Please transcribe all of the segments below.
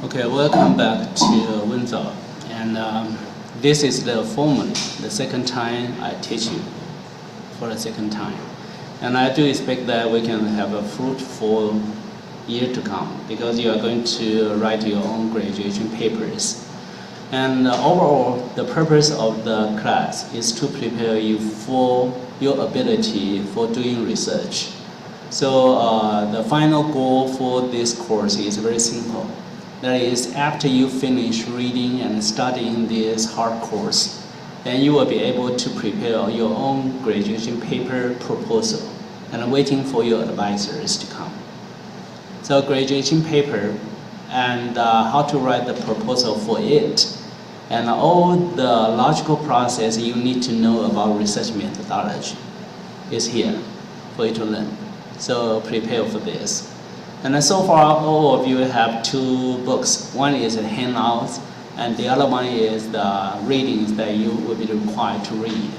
Okay, welcome back to Windsor. And this is the formally the second time I teach you for the second time. And I do expect that we can have a fruitful year to come because you are going to write your own graduation papers. And overall, the purpose of the class is to prepare you for your ability for doing research. So the final goal for this course is very simple. That is, after you finish reading and studying this hard course, then you will be able to prepare your own graduation paper proposal and waiting for your advisors to come. So graduation paper and how to write the proposal for it, and all the logical process you need to know about research methodology is here for you to learn. So prepare for this. And so far, all of you have two books. One is a handout, and the other one is the readings that you will be required to read.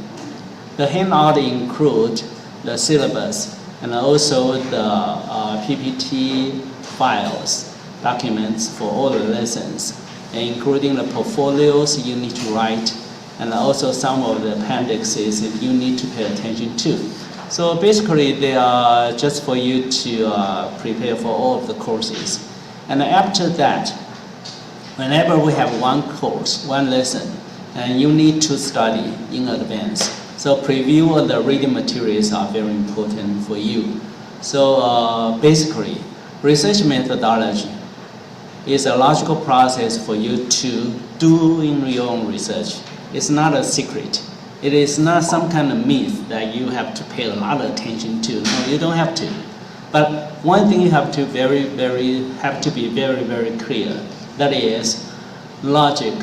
The handout includes the syllabus and also the PPT files, documents for all the lessons, including the portfolios you need to write, and also some of the appendixes that you need to pay attention to. So basically, they are just for you to prepare for all of the courses. And after that, whenever we have one course, one lesson, and you need to study in advance. So preview of the reading materials are very important for you. So basically, research methodology is a logical process for you to do in your own research. It's not a secret. It is not some kind of myth that you have to pay a lot of attention to. No, you don't have to. But one thing you have to be very clear. That is logic.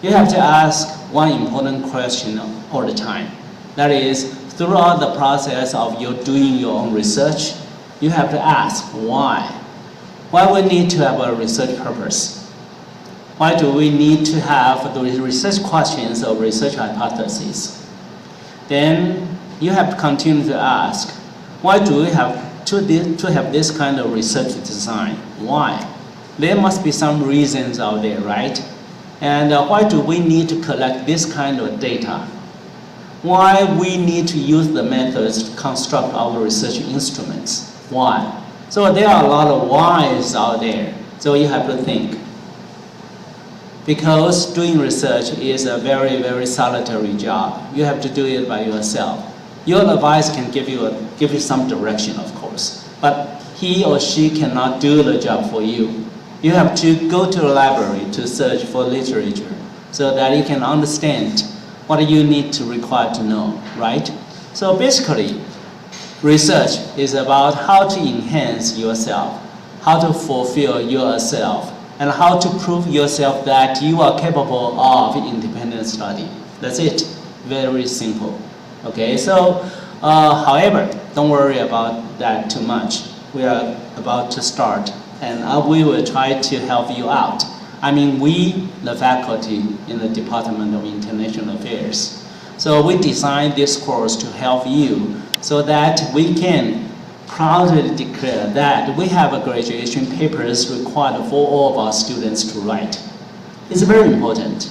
You have to ask one important question all the time. That is, throughout the process of you doing your own research, you have to ask why. Why we need to have a research purpose? Why do we need to have the research questions or research hypotheses? Then you have to continue to ask, why do we have to have this kind of research design? Why? There must be some reasons out there, right? And why do we need to collect this kind of data? Why we need to use the methods to construct our research instruments? Why? So there are a lot of whys out there, so you have to think. Because doing research is a very solitary job. You have to do it by yourself. Your advice can give you some direction, of course, but he or she cannot do the job for you. You have to go to the library to search for literature so that you can understand what you need to require to know, right? So basically, research is about how to enhance yourself, how to fulfill yourself, and how to prove yourself that you are capable of independent study. That's it. Very simple. Okay, so however, don't worry about that too much. We are about to start, and we will try to help you out. I mean, we, the faculty in the Department of International Affairs. So we designed this course to help you so that we can proudly declare that we have a graduation papers required for all of our students to write. It's very important.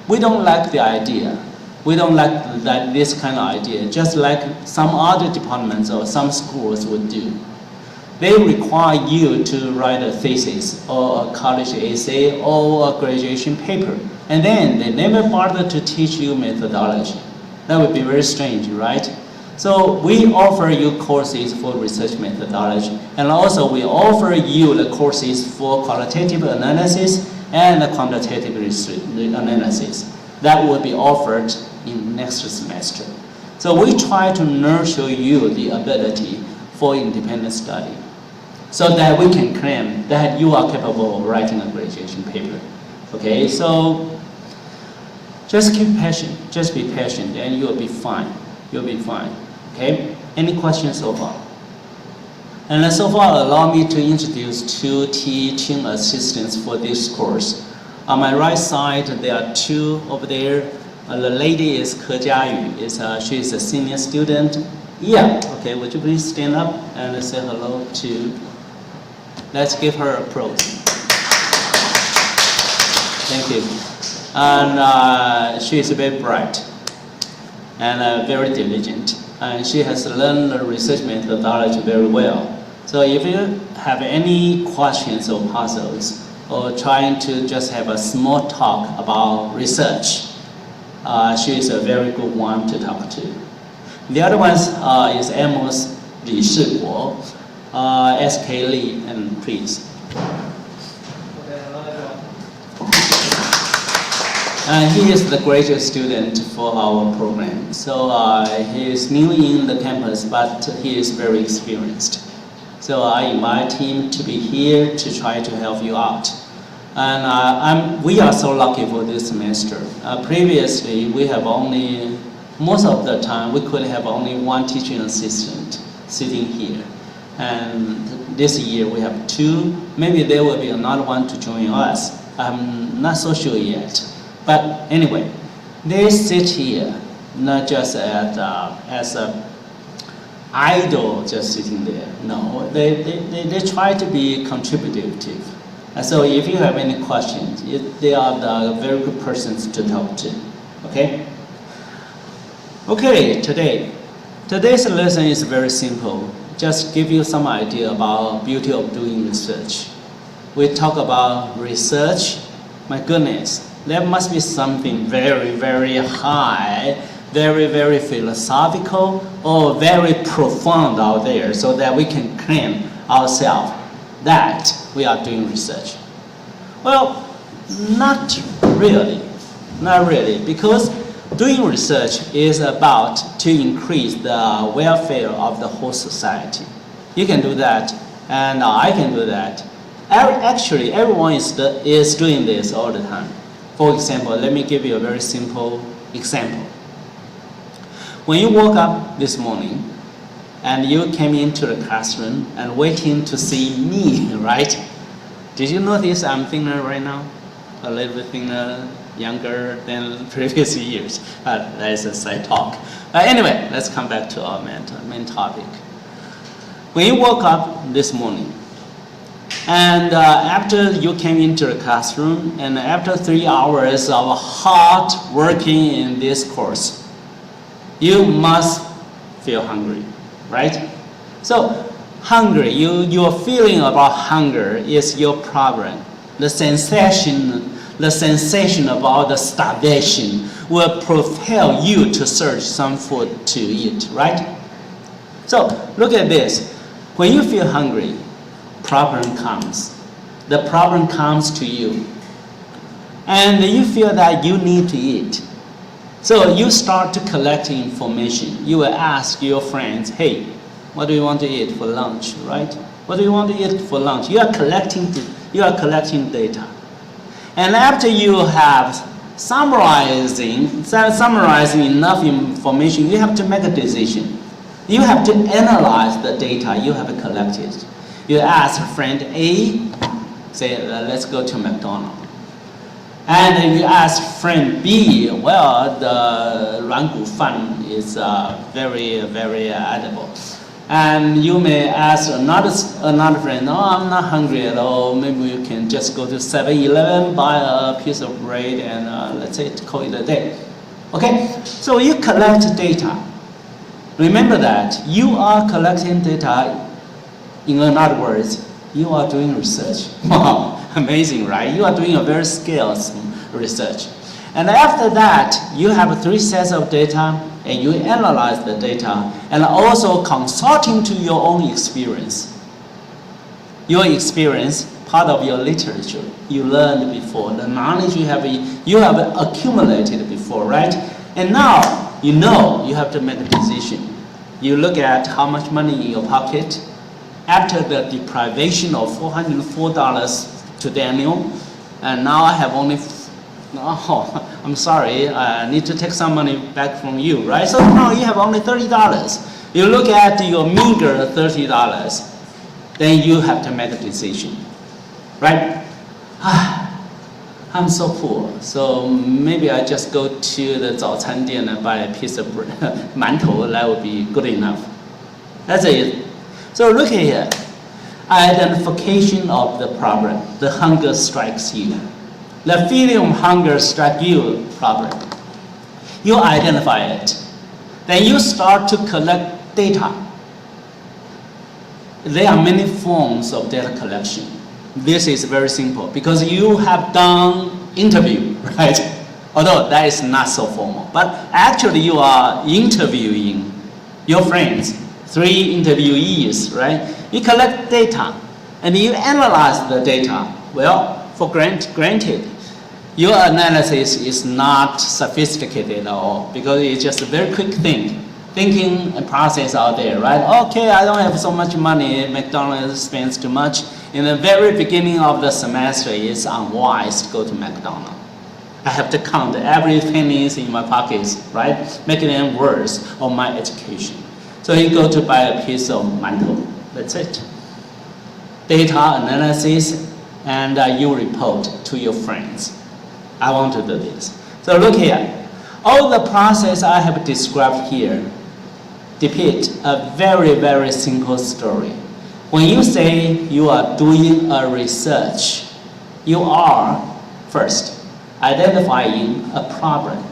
We don't like the idea. We don't like this kind of idea, just like some other departments or some schools would do. They require you to write a thesis or a college essay or a graduation paper, and then they never bother to teach you methodology. That would be very strange, right? So we offer you courses for research methodology, and also we offer you the courses for qualitative analysis and the quantitative analysis. That will be offered in next semester. So we try to nurture you the ability for independent study so that we can claim that you are capable of writing a graduation paper. Okay, so just keep patient, just be patient, and you'll be fine. You'll be fine. Okay, any questions so far? And so far, allow me to introduce two teaching assistants for this course. On my right side, there are two over there. The lady is Ke Jiayu. She is a senior student. Yeah, okay, would you please stand up and say hello to, let's give her applause. Thank you. And she is very bright and very diligent. And she has learned the research methodology very well. So if you have any questions or puzzles, or trying to just have a small talk about research, she is a very good one to talk to. The other one is Amos Li Shiguo, SK Lee, and please. He is the graduate student for our program. So he is new in the campus, but he is very experienced. So I invite him to be here to try to help you out. And we are so lucky for this semester. Previously, we have only, most of the time, we could have only one teaching assistant sitting here. And this year we have two. Maybe there will be another one to join us. I'm not so sure yet. But anyway, they sit here not just as an idle just sitting there. No, they try to be contributive. So if you have any questions, they are the very good persons to talk to. Okay? Okay, today's lesson is very simple. Just give you some idea about beauty of doing research. We talk about research. My goodness, there must be something very, very high, very, very philosophical, or very profound out there, so that we can claim ourselves that we are doing research. Well, not really, because doing research is about to increase the welfare of the whole society. You can do that, and I can do that. Actually, everyone is doing this all the time. For example, let me give you a very simple example. When you woke up this morning, and you came into the classroom and waiting to see me, right? Did you notice I'm thinner right now? A little bit thinner, younger than previous years. That is a side talk. Anyway, let's come back to our main topic. When you woke up this morning, and after you came into the classroom, and after 3 hours of hard working in this course, you must feel hungry. Right? So, hungry, your feeling about hunger is your problem. The sensation about the starvation will propel you to search some food to eat, right? So, look at this. When you feel hungry, problem comes. The problem comes to you. And you feel that you need to eat. So you start to collect information. You will ask your friends, hey, what do you want to eat for lunch, right? What do you want to eat for lunch? You are collecting data. And after you have summarizing enough information, you have to make a decision. You have to analyze the data you have collected. You ask friend A, say, let's go to McDonald's. And you ask friend B, well, the 软骨饭 is very, very edible. And you may ask another friend, no, I'm not hungry at all. Maybe you can just go to 7-Eleven, buy a piece of bread, and let's say call it a day. Okay, so you collect data. Remember that you are collecting data. In other words, you are doing research. Wow. Amazing, right? You are doing a very skilled research. And after that, you have 3 sets of data, and you analyze the data, and also consulting to your own experience. Your experience, part of your literature, you learned before, the knowledge you have accumulated before, right? And now, you know you have to make a decision. You look at how much money in your pocket. After the deprivation of $404 to Daniel, and now I have only, I'm sorry, I need to take some money back from you, right? So now you have only $30. You look at your meager $30, then you have to make a decision, right? I'm so poor, so maybe I just go to the 早餐店 and buy a piece of bread, 馒头, that would be good enough. That's it. So look here, identification of the problem. The hunger strikes you. the feeling of hunger strikes you problem. You identify it. Then you start to collect data. There are many forms of data collection. This is very simple because you have done interview, right? Although that is not so formal. But actually you are interviewing your friends, 3 interviewees, right? You collect data and you analyze the data. Well, for granted, your analysis is not sophisticated at all because it's just a very quick thinking and process out there, right? Okay, I don't have so much money, McDonald's spends too much. In the very beginning of the semester, it's unwise to go to McDonald's. I have to count every pennies in my pockets, right? Making them worse of my education. So you go to buy a piece of mantou, that's it. Data analysis, and you report to your friends. I want to do this. So look here. All the process I have described here depict a very, very simple story. When you say you are doing a research, you are, first, identifying a problem.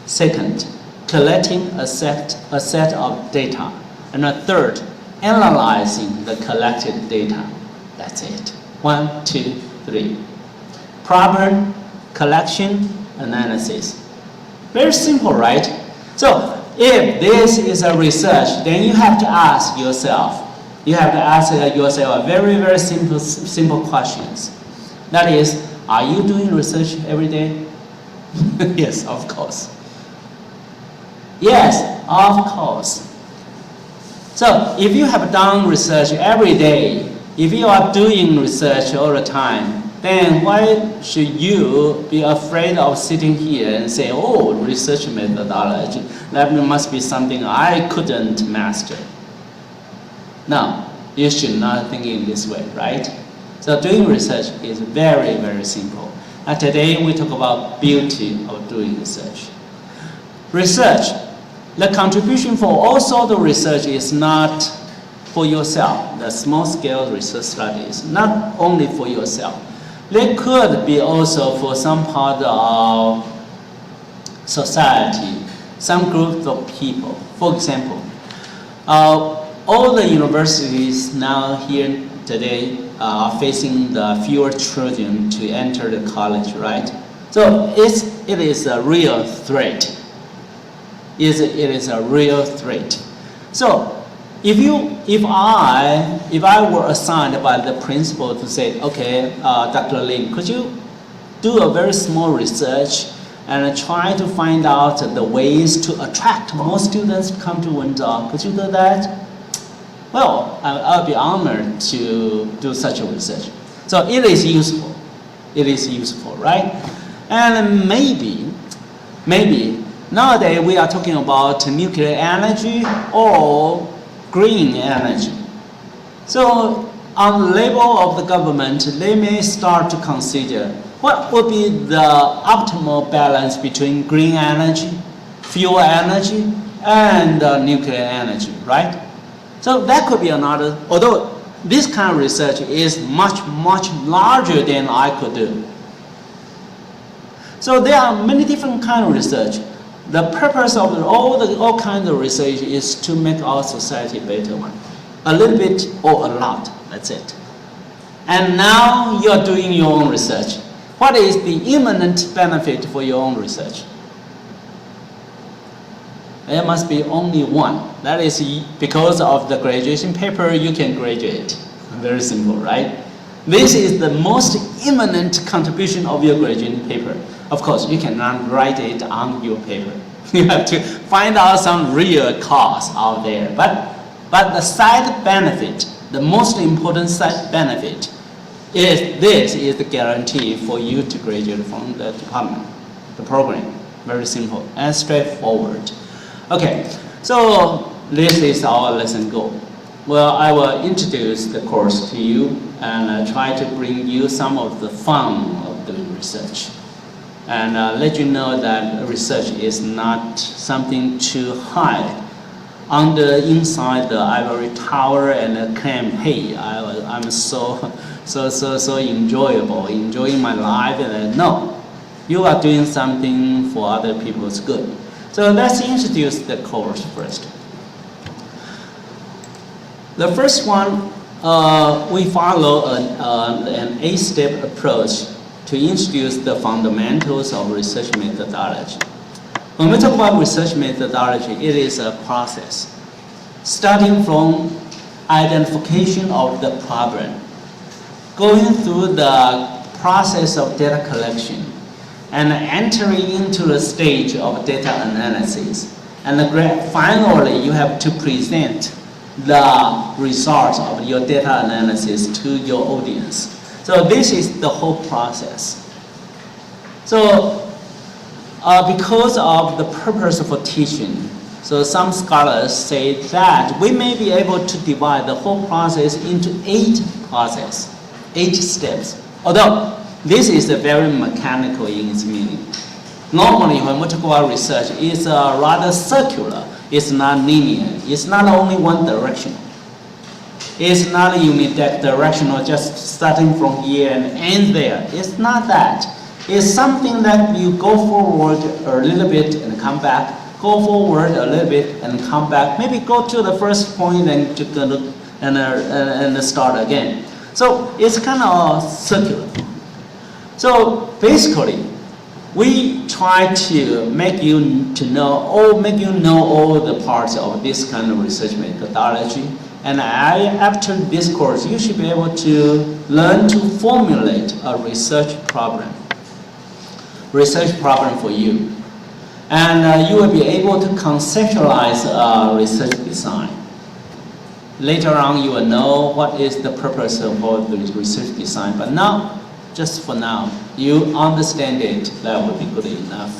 Second, collecting a set of data. And a third, analyzing the collected data. That's it. 1, 2, 3. Problem, collection, analysis. Very simple, right? So if this is a research, then you have to ask yourself. You have to ask yourself a very, very simple questions. That is, are you doing research every day? Yes, of course. Yes, of course. So if you have done research every day, if you are doing research all the time, then why should you be afraid of sitting here and say, oh, research methodology, that must be something I couldn't master? No, you should not think in this way, right? So doing research is very, very simple. And today we talk about beauty of doing research. Research, the contribution for all sorts of research is not for yourself. The small-scale research studies, not only for yourself. They could be also for some part of society, some group of people. For example, all the universities now here today are facing the fewer children to enter the college, right? So it is a real threat. It is a real threat. So if I were assigned by the principal to say, okay, Dr. Lin, could you do a very small research and try to find out the ways to attract more students to come to Wenzhou? Could you do that? Well, I'll be honored to do such a research. So it is useful. It is useful, right? And maybe nowadays we are talking about nuclear energy or green energy. So on the level of the government, they may start to consider what would be the optimal balance between green energy, fuel energy, and nuclear energy, right? So that could be another, although this kind of research is much, much larger than I could do. So there are many different kinds of research. The purpose of all kinds of research is to make our society a better one. A little bit or a lot, that's it. And now you're doing your own research. What is the imminent benefit for your own research? There must be only one. That is because of the graduation paper, you can graduate. Very simple, right? This is the most imminent contribution of your graduation paper. Of course, you cannot write it on your paper. You have to find out some real cause out there. But the side benefit, the most important side benefit, is this is the guarantee for you to graduate from the department, the program. Very simple and straightforward. Okay, so this is our lesson goal. Well, I will introduce the course to you and try to bring you some of the fun of doing research. And let you know that research is not something to hide. inside the ivory tower and claim, hey, I'm so enjoying my life. And no, you are doing something for other people's good. So let's introduce the course first. The first one, we follow an 8-step approach to introduce the fundamentals of research methodology. When we talk about research methodology, it is a process, starting from identification of the problem, going through the process of data collection, and entering into the stage of data analysis. And finally, you have to present the results of your data analysis to your audience. So this is the whole process. So because of the purpose for teaching, so some scholars say that we may be able to divide the whole process into 8 steps. Although this is very mechanical in its meaning. Normally, when we talk about research, it's rather circular. It's not linear. It's not only one direction. It's not unidirectional, just starting from here and end there. It's not that. It's something that you go forward a little bit and come back, go forward a little bit and come back. Maybe go to the first point and start again. So it's kind of circular. So basically, we try to make you know all the parts of this kind of research methodology. And after this course, you should be able to learn to formulate a research problem for you. And you will be able to conceptualize a research design. Later on, you will know what is the purpose of the research design. But now, just for now, you understand it, that would be good enough.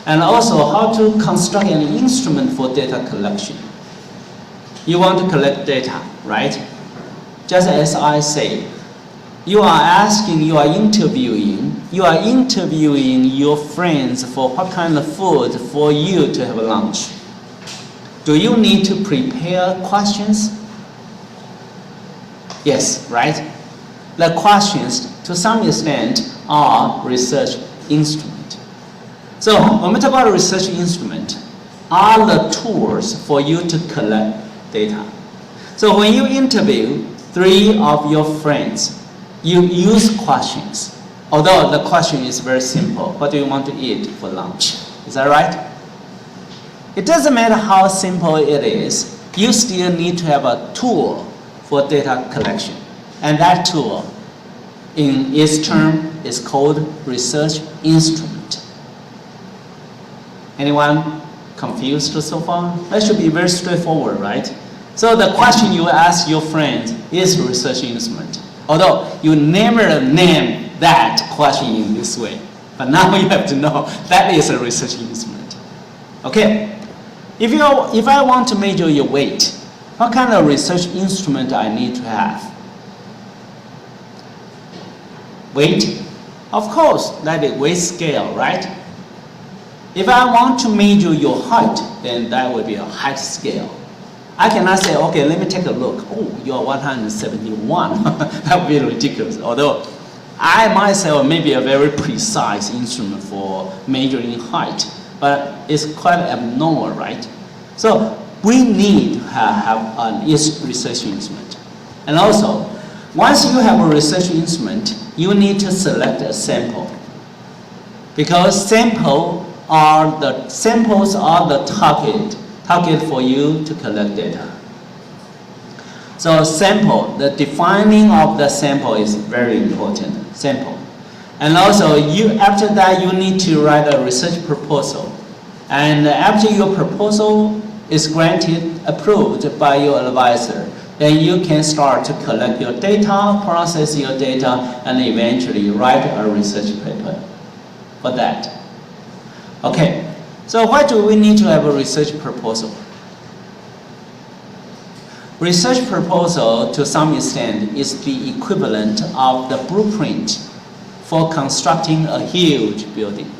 And also how to construct an instrument for data collection. You want to collect data, right? Just as I say, you are interviewing your friends for what kind of food for you to have lunch. Do you need to prepare questions? Yes, right? The questions, to some extent, are research instrument. So when we talk about a research instrument, are the tools for you to collect data. So when you interview 3 of your friends, you use questions. Although the question is very simple, what do you want to eat for lunch? Is that right? It doesn't matter how simple it is, you still need to have a tool for data collection. And that tool, in its term, is called research instrument. Anyone confused so far? That should be very straightforward, right? So the question you ask your friends is research instrument. Although you never name that question in this way. But now you have to know that is a research instrument. Okay? If I want to measure your weight, what kind of research instrument I need to have? Weight? Of course, that is weight scale, right? If I want to measure your height, then that would be a height scale. I cannot say, okay, let me take a look. Oh, you're 171. That would be ridiculous. Although I myself may be a very precise instrument for measuring height, but it's quite abnormal, right? So we need to have an research instrument. And also, once you have a research instrument, you need to select a sample. Because samples are the target for you to collect data. So sample, the defining of the sample is very important, sample. And also after that you need to write a research proposal. And after your proposal is approved by your advisor, then you can start to collect your data, process your data, and eventually write a research paper for that. Okay. So why do we need to have a research proposal? Research proposal, to some extent, is the equivalent of the blueprint for constructing a huge building.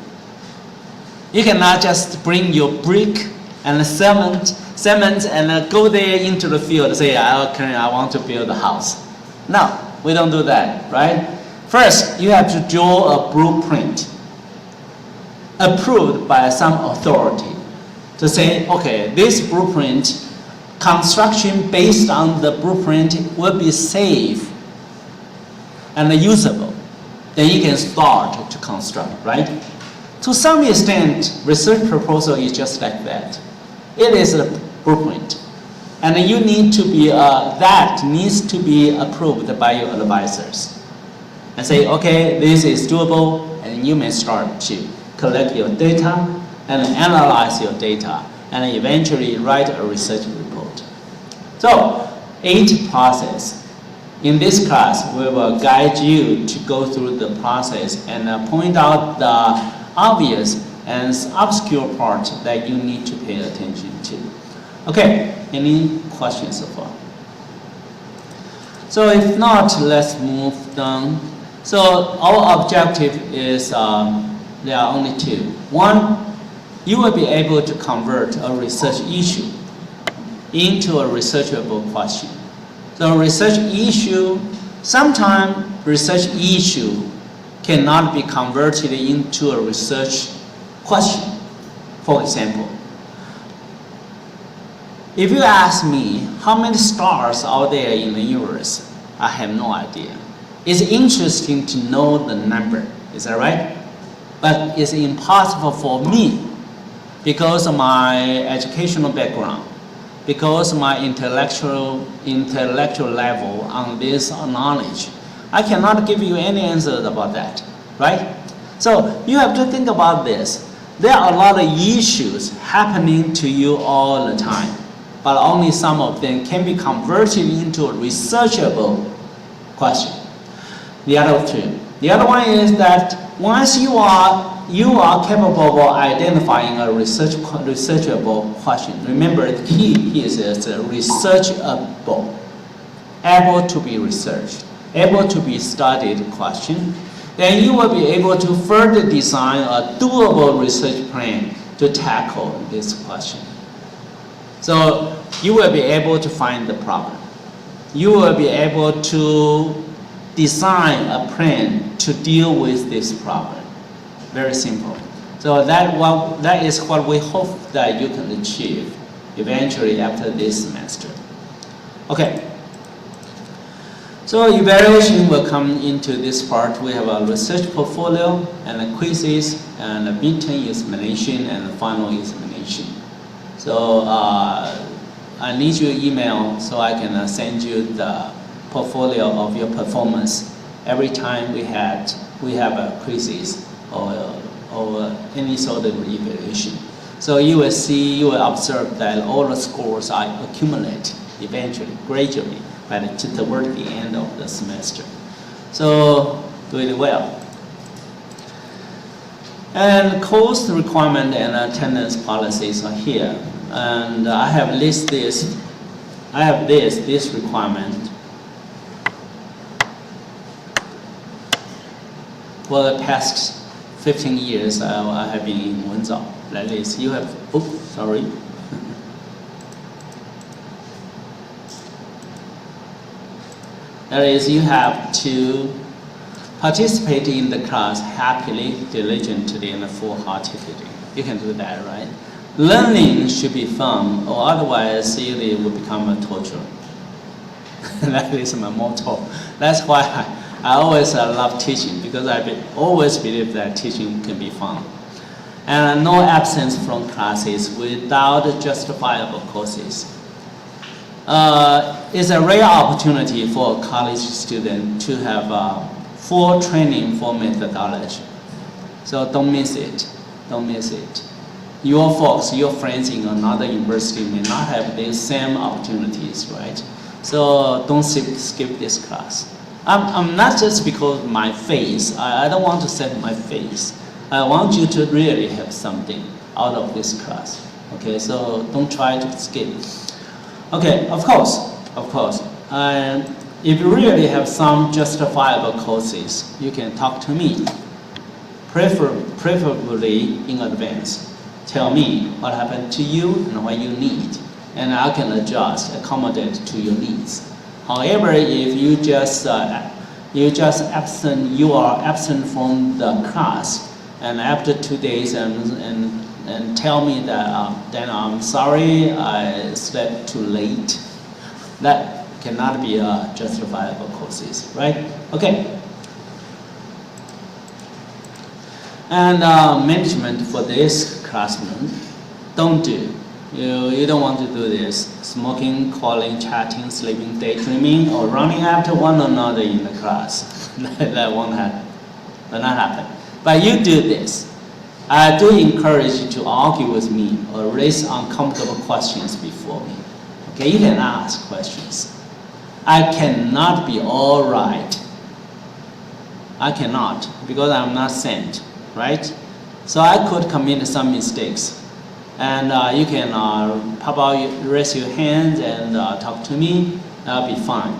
You cannot just bring your brick and cement cement and go there into the field and say, okay, I want to build a house. No, we don't do that, right? First, you have to draw a blueprint approved by some authority to say, okay, this blueprint, construction based on the blueprint will be safe and usable. Then you can start to construct, right? To some extent, research proposal is just like that. It is a blueprint. And you need to be, that needs to be approved by your advisors. And say, okay, this is doable, and you may start to collect your data and analyze your data, and eventually write a research report. So, 8 process. In this class, we will guide you to go through the process and point out the obvious and obscure part that you need to pay attention to. Okay, any questions so far? So if not, let's move down. So our objective is, there are only 2. One, you will be able to convert a research issue into a researchable question. So research issue, sometimes research issue cannot be converted into a research question. For example, if you ask me how many stars are there in the universe, I have no idea. It's interesting to know the number, is that right? But it's impossible for me because of my educational background, because of my intellectual level on this knowledge. I cannot give you any answers about that, right? So you have to think about this. There are a lot of issues happening to you all the time, but only some of them can be converted into a researchable question. The other 2. The other one is that once you are capable of identifying a researchable question. Remember, the key here is researchable, able to be researched, able to be studied question. Then you will be able to further design a doable research plan to tackle this question. So you will be able to find the problem. You will be able to design a plan to deal with this problem. Very simple. So that is what we hope that you can achieve eventually after this semester. Okay. So evaluation will come into this part. We have a research portfolio and a quizzes and a midterm examination and a final examination. So I need your email so I can send you the portfolio of your performance every time we have a quizzes or any sort of evaluation. So you will see, you will observe that all the scores are accumulated eventually, gradually, toward the end of the semester. So do it well. And course requirement and attendance policies are here. And I have listed this. I have this requirement for the past 15 years. I have been in Wenzhou. That is, you have. Oops, sorry. That is, you have to participate in the class happily, diligently, and full-heartedly. You can do that, right? Learning should be fun, or otherwise it will become a torture. That is my motto. That's why I always love teaching, because I always believe that teaching can be fun. And no absence from classes without justifiable causes. It's a rare opportunity for a college student to have full training for methodology. So don't miss it. Don't miss it. Your folks, your friends in another university may not have these same opportunities, right? So don't skip this class. I'm not just because of my face. I don't want to set my face. I want you to really have something out of this class. Okay, so don't try to skip. Okay, of course. If you really have some justifiable causes, you can talk to me, preferably in advance. Tell me what happened to you and what you need. and I can adjust, accommodate to your needs. However, if you just absent, you are absent from the class, and after 2 days and tell me that then I'm sorry, I slept too late. That cannot be a justifiable causes, right? Okay. And management for this classroom, don't do. You don't want to do this. Smoking, calling, chatting, sleeping, daydreaming, or running after one another in the class. That won't happen. Will not happen. But you do this. I do encourage you to argue with me or raise uncomfortable questions before me. Okay, you can ask questions. I cannot be all right. I cannot, because I'm not saint, right? So I could commit some mistakes. And you can pop out, raise your hands and talk to me. That'll be fine.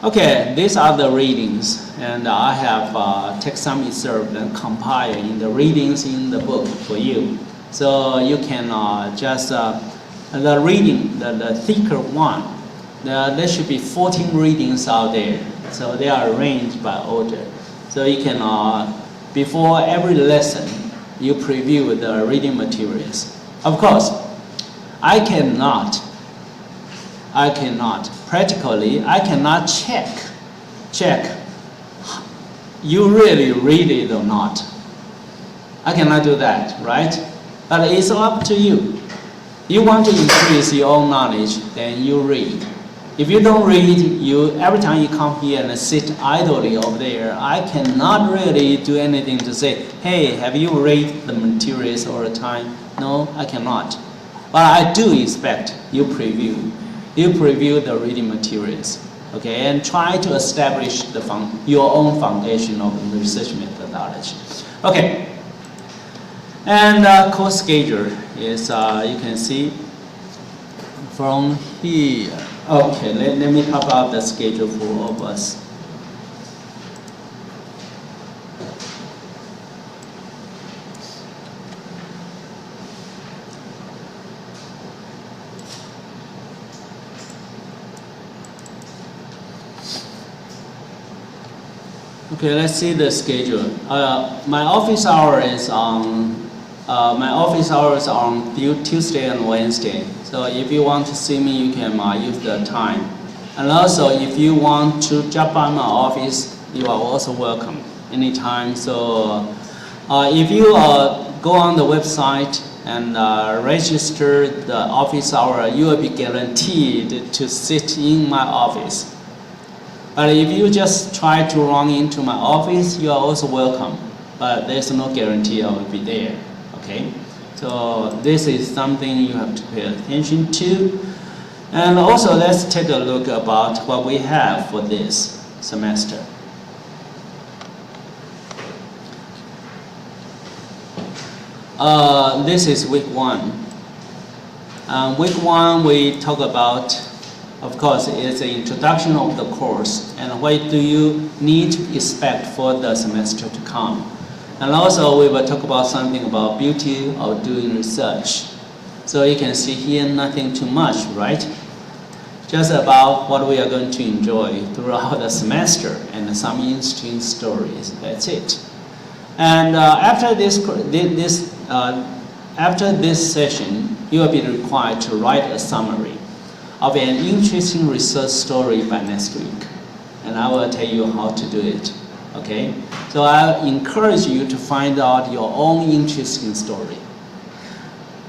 Okay, these are the readings, and I have take some excerpt and compile in the readings in the book for you. So you can just the reading, the thicker one. There should be 14 readings out there. So they are arranged by order. So you can before every lesson, you preview the reading materials. Of course, I cannot, practically, I cannot check you really read it or not. I cannot do that, right? But it's up to you. You want to increase your own knowledge, then you read. If you don't read, every time you come here and sit idly over there, I cannot really do anything to say, hey, have you read the materials all the time? No, I cannot. But I do expect you preview the reading materials, okay, and try to establish your own foundation of research methodology. Okay, and course schedule is, you can see from here. Okay, let me talk about the schedule for all of us. Okay, let's see the schedule. My office hours on Tuesday and Wednesday. So if you want to see me, you can use the time. And also, if you want to drop by my office, you are also welcome anytime. So if you go on the website and register the office hour, you will be guaranteed to sit in my office. But if you just try to run into my office, you are also welcome. But there's no guarantee I will be there. Okay, so this is something you have to pay attention to. And also, let's take a look about what we have for this semester. This is week 1. Week 1, we talk about, of course, it's an introduction of the course and what do you need to expect for the semester to come. And also we will talk about something about beauty of doing research. So you can see here nothing too much, right? Just about what we are going to enjoy throughout the semester and some interesting stories. That's it. And after this session, you will be required to write a summary of an interesting research story by next week. And I will tell you how to do it. Okay? So I encourage you to find out your own interesting story.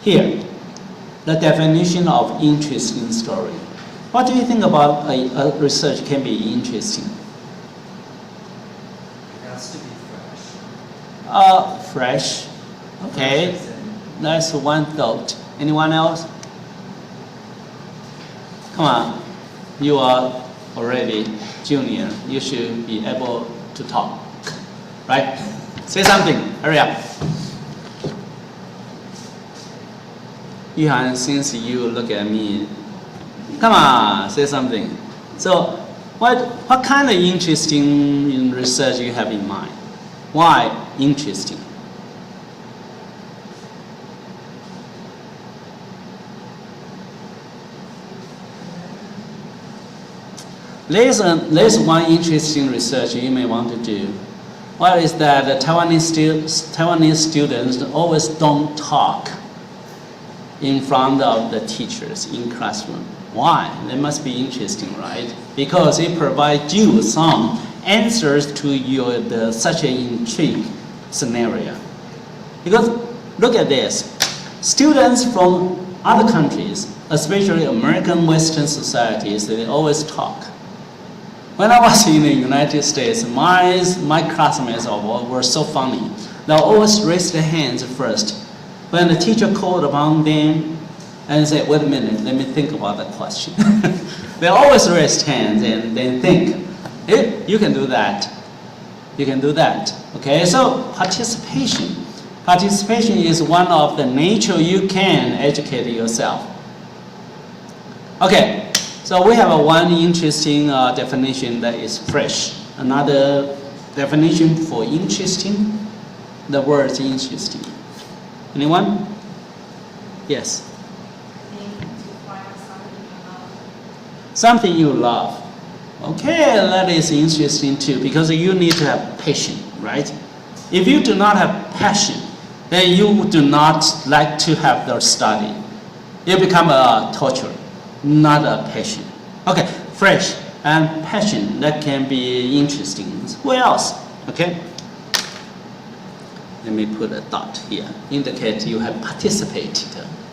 Here, the definition of interesting story. What do you think about a research can be interesting? It has to be fresh. Fresh. Okay. That's one thought. Anyone else? Come on. You are already junior. You should be able to talk. Right? Say something. Hurry up. Yuhan, since you look at me, come on, say something. So, what kind of interesting research you have in mind? Why interesting? There's one interesting research you may want to do. What is that the Taiwanese students always don't talk in front of the teachers in classroom. Why? That must be interesting, right? Because it provides you some answers to such an intrigue scenario. Because look at this. Students from other countries, especially American Western societies, they always talk. When I was in the United States, my classmates were so funny. They always raise their hands first. When the teacher called upon them and said, wait a minute, let me think about that question. They always raise hands and then think, hey, you can do that. You can do that. Okay, so participation. Participation is one of the nature you can educate yourself. Okay, so we have one interesting definition that is fresh. Another definition for interesting, the word interesting. Anyone? Yes. Something you love. Okay, that is interesting too, because you need to have passion, right? If you do not have passion, then you do not like to have the study. It become a torture, not a passion. Okay, fresh and passion, that can be interesting. Who else? Okay. Let me put a dot here. Indicate you have participated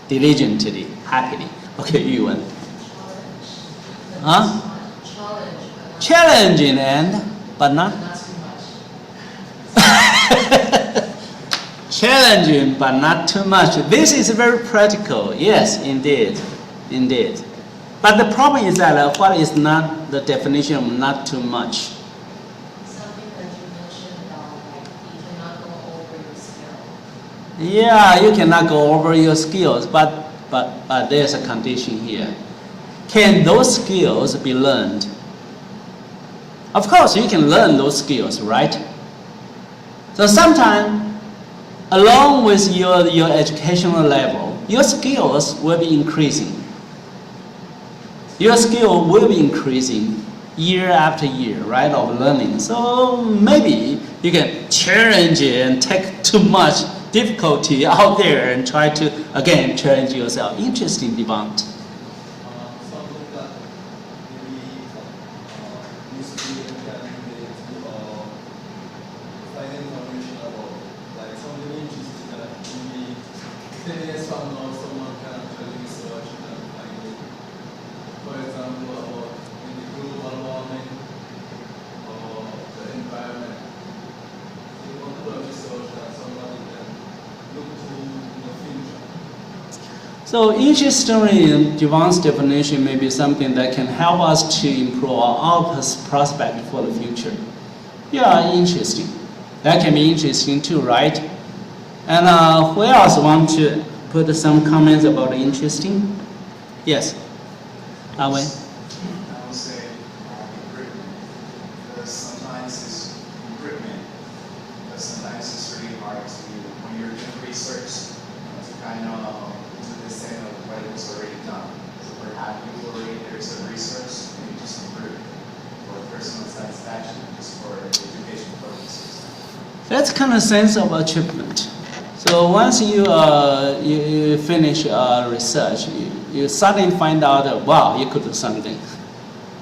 diligently, happily. Okay, Yuan. Huh? Challenging but not too much. challenging but not too much. This is very practical. Yes, indeed. But the problem is that what is not the definition of not too much? Something that you mentioned about like you cannot go over your skill. Yeah, you cannot go over your skills, but there's a condition here. Can those skills be learned? Of course, you can learn those skills, right? So sometimes, along with your educational level, your skills will be increasing. Your skill will be increasing year after year, right, of learning. So maybe you can challenge it and take too much difficulty out there and try to, again, challenge yourself. Interesting debate. Something that maybe used to be related to finding information about, like something interesting that maybe 10 years from now someone can actually research and find it. For example, about maybe global warming or the environment. You want to do research that somebody can look to in the future. So interestingly, Jivan's definition may be something that can help us to improve our prospect for the future. Yeah, interesting. That can be interesting too, right? And who else want to put some comments about interesting? Yes. Awen. I would say improvement, because sometimes it's improvement, because sometimes it's really hard to, when you're doing research, to kind of do the same of what was already done. So we're happy already there's some research, maybe just improve for personal satisfaction, just for education purposes. That's kind of sense of achievement. So once you finish research, you suddenly find out that, wow, you could do something.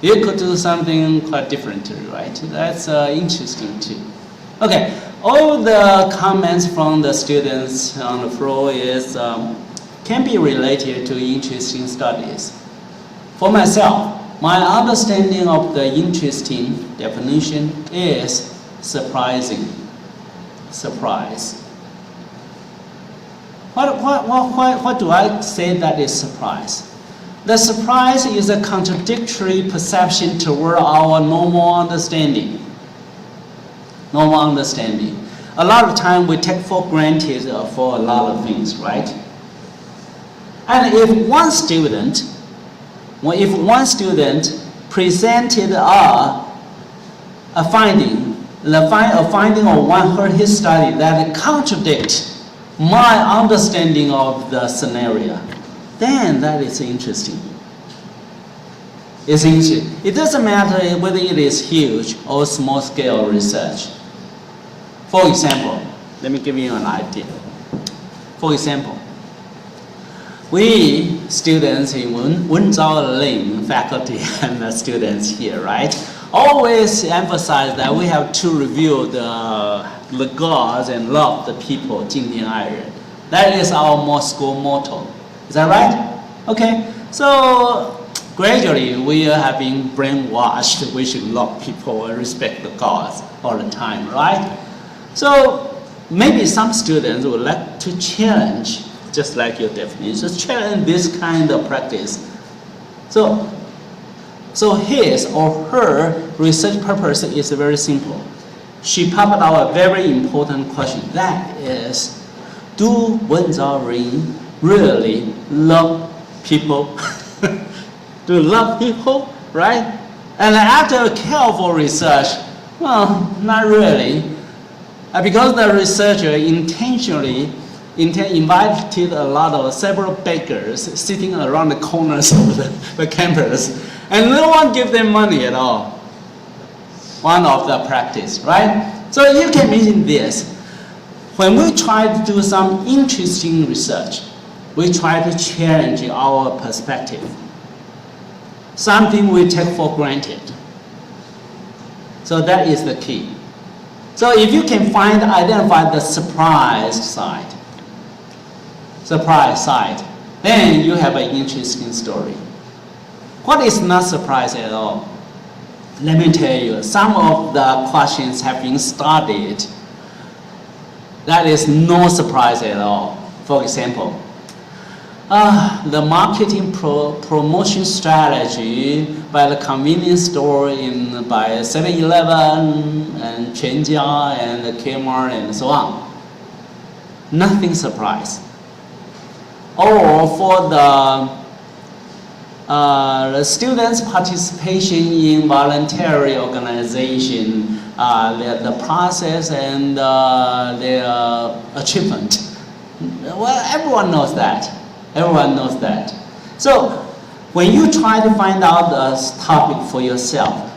You could do something quite differently, right? That's interesting too. Okay, all the comments from the students on the floor is can be related to interesting studies. For myself, my understanding of the interesting definition is surprising. Surprise. What do I say that is surprise? The surprise is a contradictory perception toward our normal understanding. Normal understanding. A lot of time we take for granted for a lot of things, right? And if one student presented a finding of his study that contradicts my understanding of the scenario, then that is interesting. It's easy. It doesn't matter whether it is huge or small scale research. For example, let me give you an idea. For example, we students in Wenzhou Ling, faculty and students here, right, always emphasize that we have to review the gods and love the people, 敬天爱人. That is our school motto. Is that right? Okay. So gradually we have been brainwashed. We should love people and respect the gods all the time, right? So maybe some students would like to challenge, just like your definition, just challenge this kind of practice. So his or her research purpose is very simple. She popped out a very important question. That is, do Wenzhou Ring really love people? Do love people, right? And after careful research, well, not really. Because the researcher intentionally invited several beggars sitting around the corners of the campus, and no one gave them money at all. One of the practice, right? So you can imagine this. When we try to do some interesting research, we try to challenge our perspective. Something we take for granted. So that is the key. So if you can identify the surprise side, then you have an interesting story. What is not surprise at all? Let me tell you, some of the questions have been studied. That is no surprise at all. For example, the marketing promotion strategy by the convenience store by 7-Eleven and Quanjia and Kmart and so on. Nothing surprise. Or for the students' participation in voluntary organization, the process and their achievement. Well, everyone knows that. Everyone knows that. So when you try to find out a topic for yourself,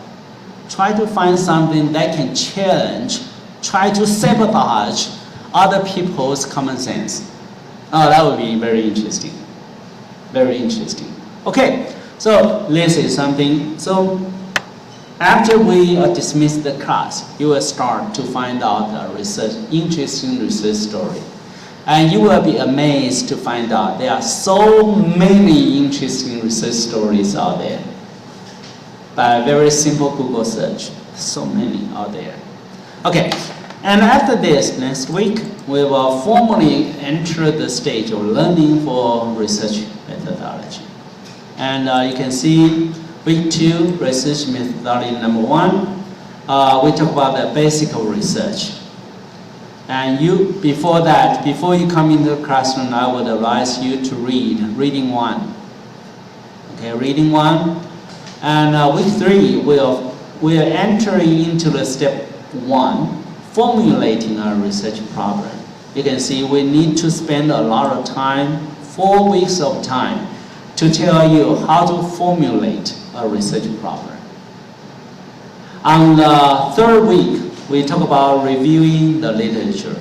try to find something that can challenge, try to sabotage other people's common sense. Oh, that would be very interesting. Very interesting. Okay, so this is something. So after we dismiss the class, you will start to find out a interesting research story. And you will be amazed to find out there are so many interesting research stories out there. By a very simple Google search, so many out there. Okay, and after this, next week, we will formally enter the stage of learning for research methodology. And you can see week 2, research methodology number 1. We talk about the basic of research. And before you come into the classroom, I would advise you to reading 1. Okay, reading 1. And week 3, we are entering into the step 1, formulating a research problem. You can see we need to spend a lot of time, 4 weeks of time, to tell you how to formulate a research problem. On the 3rd week, we talk about reviewing the literature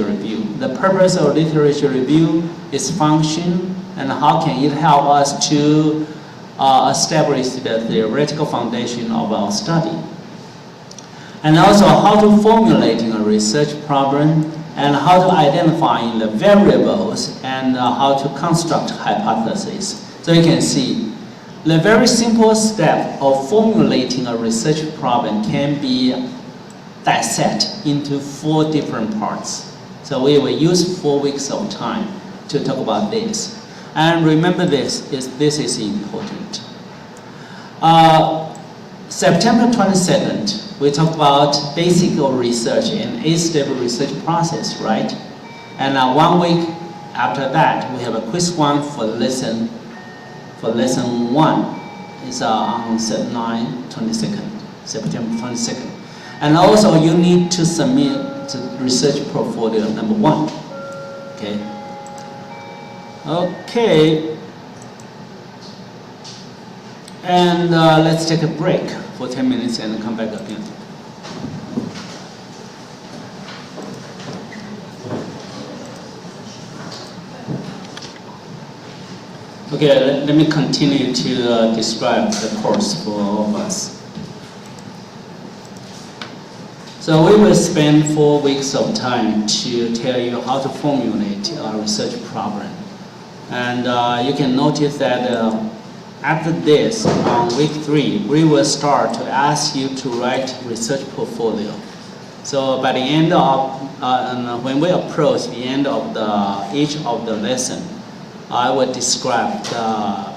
review. The purpose of literature review is function and how can it help us to establish the theoretical foundation of our study. And also how to formulating a research problem and how to identify the variables and how to construct hypotheses. So you can see the very simple step of formulating a research problem can be dissect into 4 different parts. So we will use 4 weeks of time to talk about this. And remember this is important. September 22nd, we talk about basic research and 8-step research process, right? And 1 week after that, we have a quiz 1 for lesson 1. It's on September 22nd. And also you need to submit research portfolio number 1. Okay. And let's take a break for 10 minutes and come back again. Okay, let me continue to describe the course for all of us. So we will spend 4 weeks of time to tell you how to formulate a research problem. And you can notice that after this, on week 3, we will start to ask you to write research portfolio. So by the end of, when we approach the end of each of the lesson, I will describe the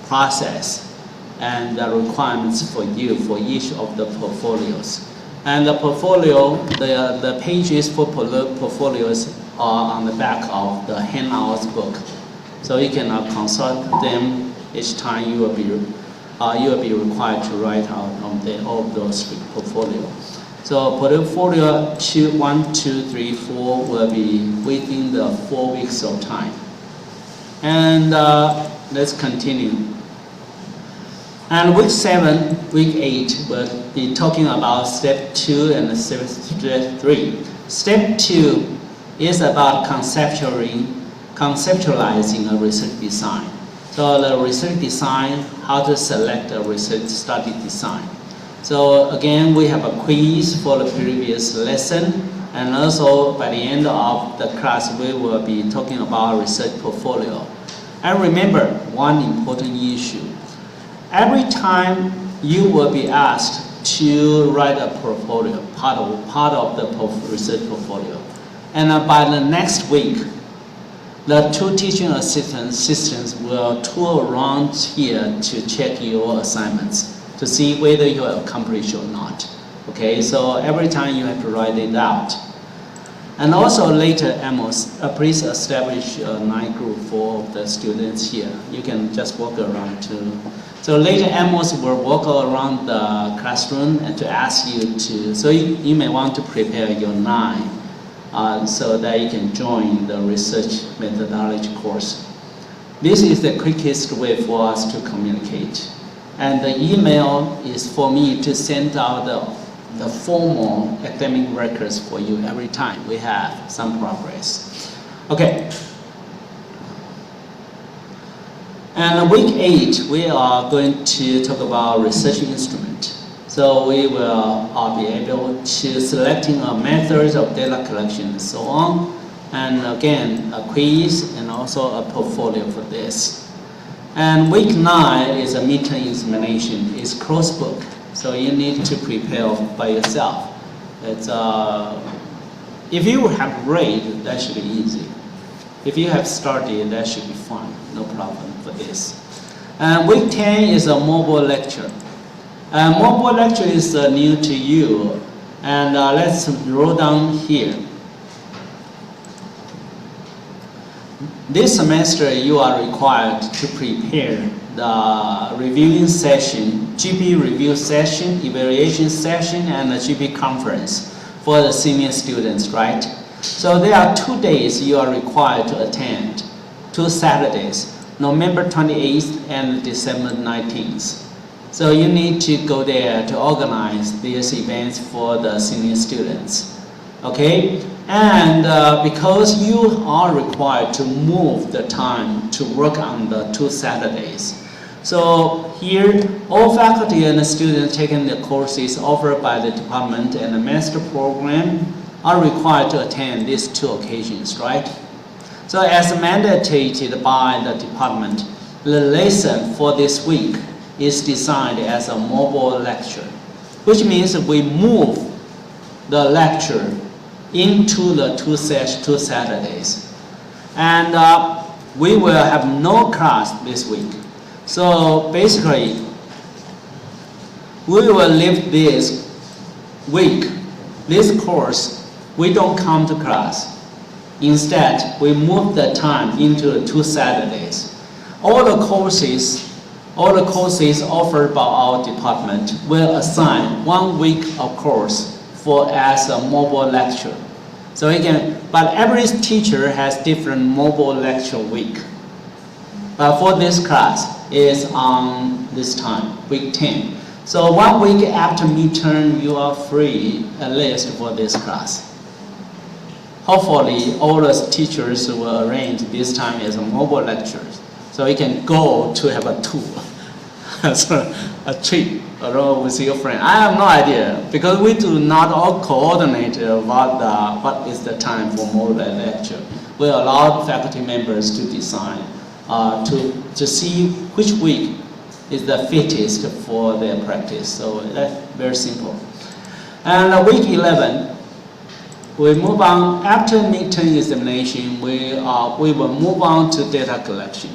process and the requirements for you for each of the portfolios. And the portfolio, the pages for portfolios are on the back of the handouts book. So you can consult them each time you will be required to write out on all of those portfolio. So portfolio 1, 2, 3, 4 will be within the 4 weeks of time. And let's continue. And week 7, week 8, we'll be talking about step 2 and step 3. Step 2 is about conceptualizing a research design. So the research design, how to select a research study design. So again, we have a quiz for the previous lesson, and also by the end of the class, we will be talking about research portfolio. And remember one important issue. Every time you will be asked to write a portfolio, part of the research portfolio. And by the next week, the 2 teaching assistants will tour around here to check your assignments to see whether you have accomplished or not. Okay, so every time you have to write it out. And also later, Amos, please establish a night group for the students here. You can just walk around too. So later, Amos will walk around the classroom and to ask you to, so you may want to prepare your 9 so that you can join the research methodology course. This is the quickest way for us to communicate. And the email is for me to send out the formal academic records for you every time we have some progress. Okay. And week 8, we are going to talk about research instrument. So we will be able to selecting a method of data collection and so on. And again, a quiz and also a portfolio for this. And week 9 is a midterm examination. It's closed book. So you need to prepare by yourself. It's, if you have read, that should be easy. If you have studied, that should be fine. No problem for this. And week 10 is a mobile lecture. Mobile lecture is new to you. And let's roll down here. This semester, you are required to prepare the reviewing session, GP review session, evaluation session, and the GP conference for the senior students, right? So there are 2 days you are required to attend, 2 Saturdays, November 28th and December 19th. So you need to go there to organize these events for the senior students, okay? And because you are required to move the time to work on the 2 Saturdays, so here all faculty and students taking the courses offered by the department and the master program are required to attend these 2 occasions, right? So as mandated by the department, the lesson for this week is designed as a mobile lecture, which means we move the lecture into the 2 Saturdays. And we will have no class this week. So basically, we will leave this week, this course, we don't come to class. Instead, we move the time into the 2 Saturdays. All the courses offered by our department will assign 1 week of course as a mobile lecture. So again, but every teacher has different mobile lecture week. But for this class, is on this time, week 10. So 1 week after midterm, you are free at least for this class. Hopefully, all the teachers will arrange this time as a mobile lectures, so you can go to have a tour, so a trip around with your friend. I have no idea because we do not all coordinate what is the time for mobile lecture. We allow faculty members to decide to see which week is the fittest for their practice. So that's very simple. And week 11. We move on, after midterm examination, we will move on to data collection.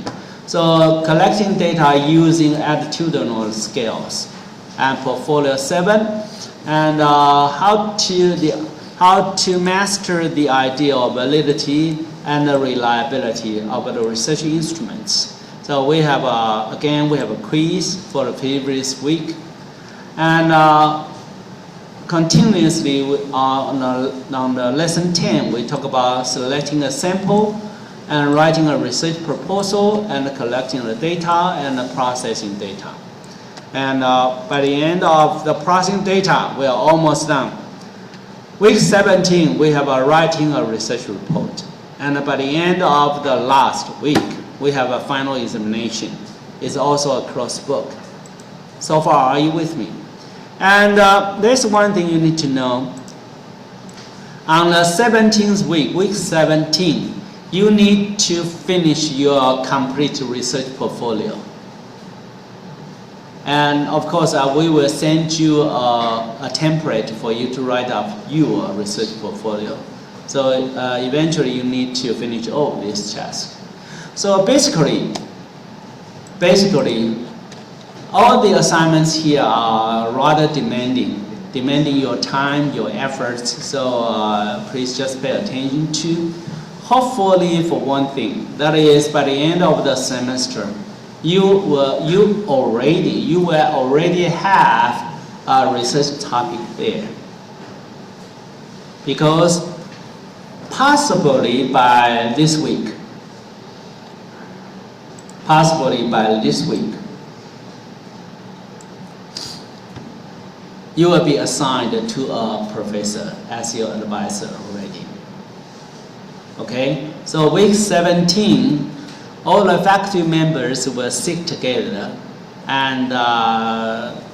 So collecting data using attitudinal scales and portfolio 7, and how to master the idea of validity and the reliability of the research instruments. So we have, again, we have a quiz for the previous week. And continuously on the lesson 10, we talk about selecting a sample and writing a research proposal and collecting the data and processing data. And by the end of the processing data, we are almost done. Week 17, we have writing a research report. And by the end of the last week, we have a final examination. It's also a cross book. So far, are you with me? And there's one thing you need to know. On the 17th week, week 17, you need to finish your complete research portfolio. And of course, we will send you a template for you to write up your research portfolio. So eventually, you need to finish all this task. So basically, all the assignments here are rather demanding your time, your efforts. So please just pay attention to. Hopefully, for one thing, that is by the end of the semester, you will already have a research topic there. Because possibly by this week, you will be assigned to a professor as your advisor already. Okay? So week 17, all the faculty members will sit together and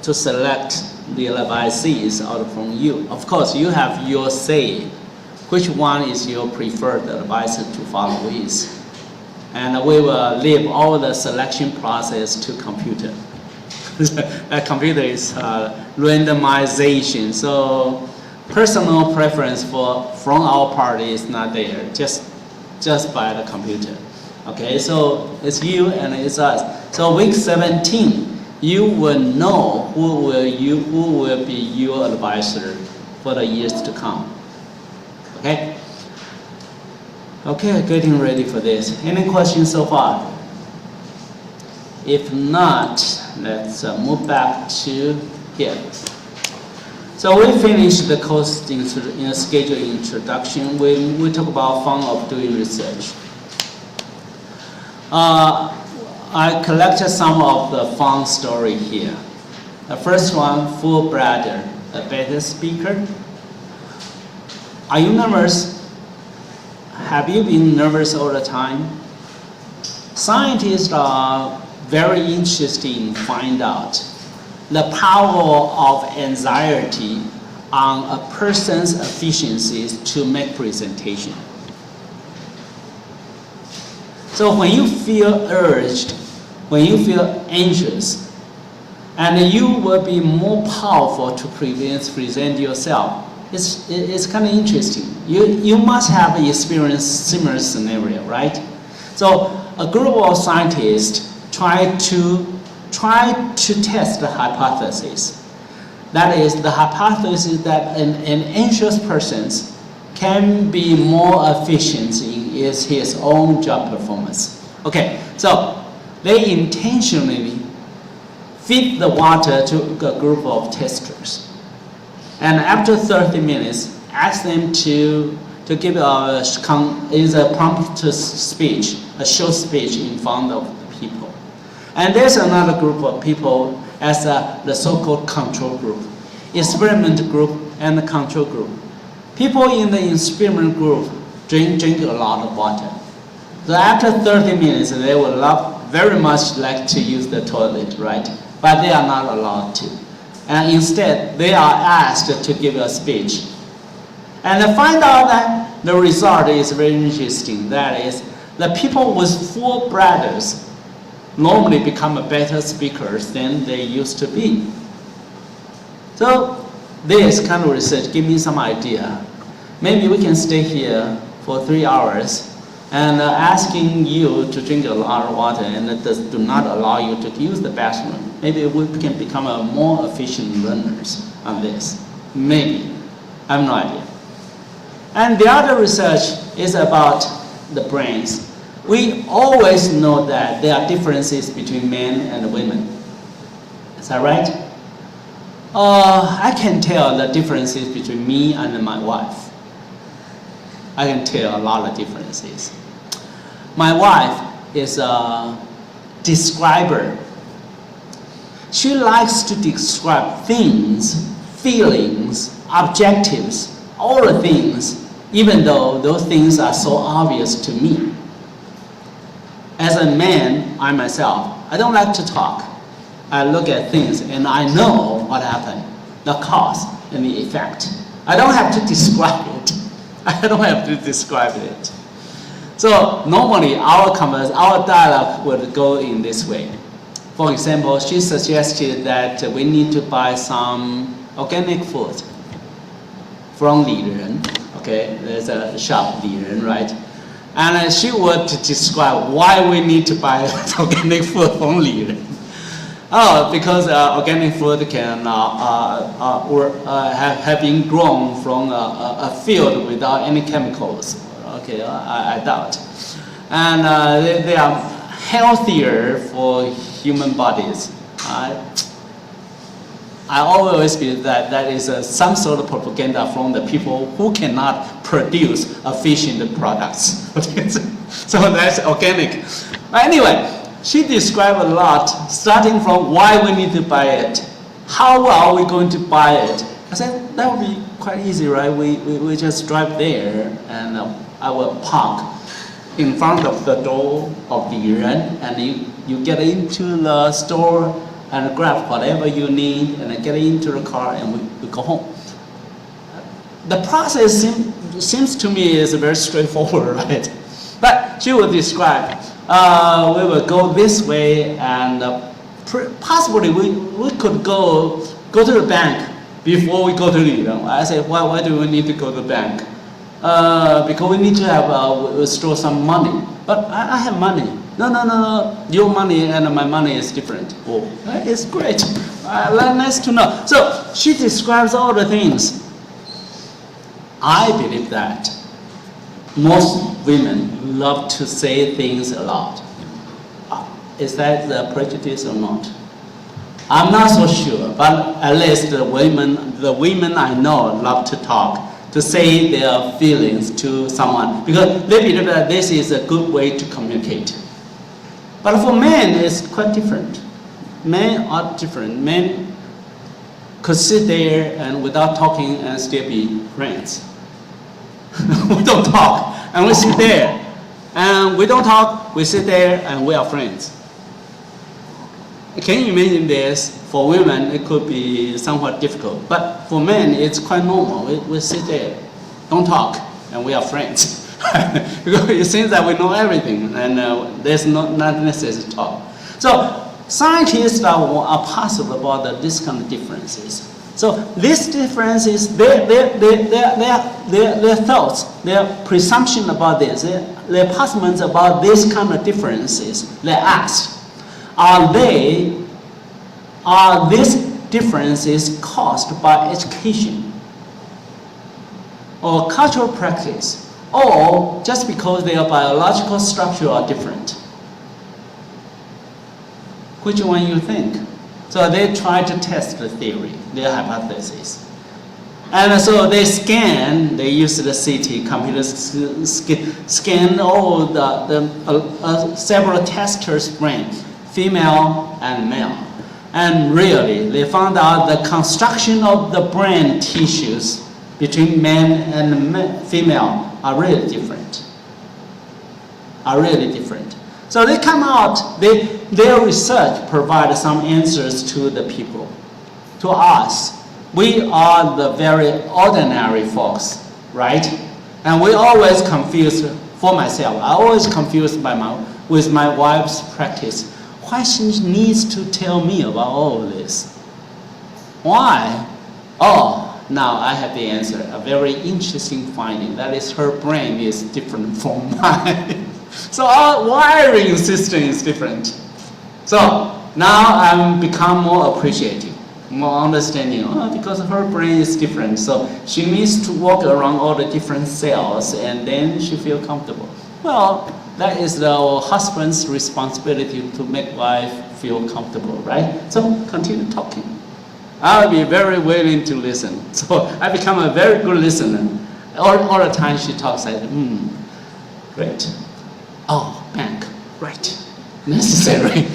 to select the advisees out from you. Of course, you have your say, which one is your preferred advisor to follow with. And we will leave all the selection process to computer. A computer is randomization, so personal preference from our part is not there, just by the computer. Okay, so it's you and it's us. So week 17, you will know who will be your advisor for the years to come. Okay? Okay, getting ready for this. Any questions so far? If not, let's move back to here. So we finished the course schedule introduction. We talk about fun of doing research. I collected some of the fun story here. The first one, Fulbrighter, a better speaker. Are you nervous? Have you been nervous all the time? Scientists are very interested in find out the power of anxiety on a person's efficiencies to make presentation. So when you feel urged, when you feel anxious, and you will be more powerful to present yourself, it's kind of interesting. You must have experienced similar scenario, right? So a group of scientists try to test the hypothesis. That is the hypothesis that an anxious person can be more efficient in his own job performance. Okay, so they intentionally feed the water to a group of testers. And after 30 minutes, ask them to give a prompt speech, a short speech in front of the people. And there's another group of people as the so-called control group, experiment group and the control group. People in the experiment group drink a lot of water. So after 30 minutes, they will very much like to use the toilet, right? But they are not allowed to. And instead, they are asked to give a speech. And I find out that the result is very interesting. That is, the people with full bladders normally become better speakers than they used to be. So this kind of research gives me some idea. Maybe we can stay here for 3 hours and asking you to drink a lot of water and it do not allow you to use the bathroom. Maybe we can become a more efficient learners on this. Maybe. I have no idea. And the other research is about the brains. We always know that there are differences between men and women. Is that right? I can tell the differences between me and my wife. I can tell a lot of differences. My wife is a describer. She likes to describe things, feelings, objectives, all the things, even though those things are so obvious to me. As a man, I myself, I don't like to talk. I look at things and I know what happened, the cause and the effect. I don't have to describe it. I don't have to describe it. So normally our dialogue would go in this way. For example, she suggested that we need to buy some organic food from Liren. Okay, there's a shop, Liren, right? And she would describe why we need to buy organic food from Liren. Oh, because organic food can have been grown from a field without any chemicals. Okay, I doubt. And they are healthier for human bodies. I always believe that is some sort of propaganda from the people who cannot produce efficient products. So that's organic. But anyway, she described a lot, starting from why we need to buy it, how are we going to buy it. I said, that would be quite easy, right? We just drive there and I will park in front of the door of the Liren, and you get into the store and grab whatever you need and get into the car and we go home. The process seems to me is very straightforward, right? But she will describe, we will go this way and possibly we could go to the bank before we go to Liren. I said, why do we need to go to the bank? Because we need to have store some money. But I have money. No. Your money and my money is different. Oh, it's great. Nice to know. So she describes all the things. I believe that most women love to say things a lot. Is that the prejudice or not? I'm not so sure, but at least the women I know love to talk, to say their feelings to someone, because they believe that this is a good way to communicate. But for men, it's quite different. Men are different. Men could sit there and without talking and still be friends. We don't talk and we sit there. And we don't talk, we sit there and we are friends. Can you imagine this? For women, it could be somewhat difficult. But for men, it's quite normal. We sit there, don't talk, and we are friends. Because it seems that we know everything, and there's not necessary to talk. So scientists are puzzled about these kind of differences. So these differences, their thoughts, their presumption about this, their puzzlements about these kind of differences, they ask, are these differences caused by education or cultural practice, or just because their biological structure are different? Which one you think? So they try to test the theory, their hypothesis. And so they use the CT, computer scan all several testers' brain, female and male. And really, they found out the construction of the brain tissues between men and female are really different. So they come out, their research provides some answers to the people, to us. We are the very ordinary folks, right? And we always confused, for myself, I always confused with my wife's practice. Why she needs to tell me about all of this? Why? Oh, now I have the answer. A very interesting finding. That is, her brain is different from mine. So our wiring system is different. So now I'm become more appreciative, more understanding. Because her brain is different, so she needs to walk around all the different cells, and then she feel comfortable. Well, that is the husband's responsibility to make wife feel comfortable, right? So continue talking. I'll be very willing to listen. So I become a very good listener. All the time she talks, I say, great. Oh, bank, right, necessary.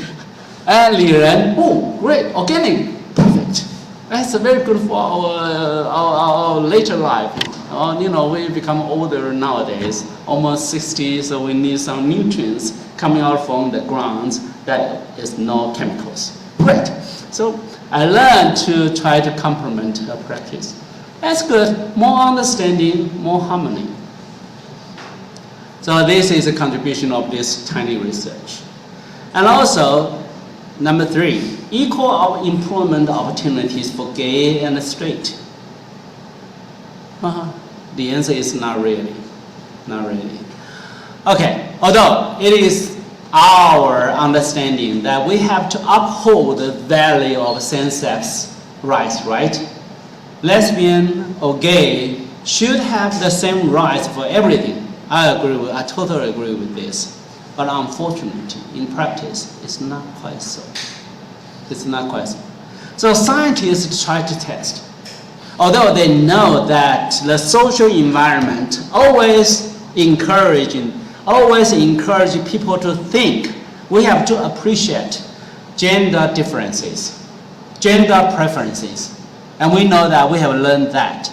And 李人, oh, great, organic, perfect. That's very good for our later life. We become older nowadays, almost 60, so we need some nutrients coming out from the grounds that is no chemicals. Great. So I learned to try to complement her practice. That's good. More understanding, more harmony. So this is a contribution of this tiny research. And also, number 3, equal employment opportunities for gay and straight. The answer is not really. Not really. Okay, although it is our understanding that we have to uphold the value of same-sex rights, right? Lesbian or gay should have the same rights for everything. I totally agree with this. But unfortunately, in practice, it's not quite so. It's not quite so. So scientists try to test. Although they know that the social environment always encourage people to think we have to appreciate gender differences, gender preferences. And we know that, we have learned that.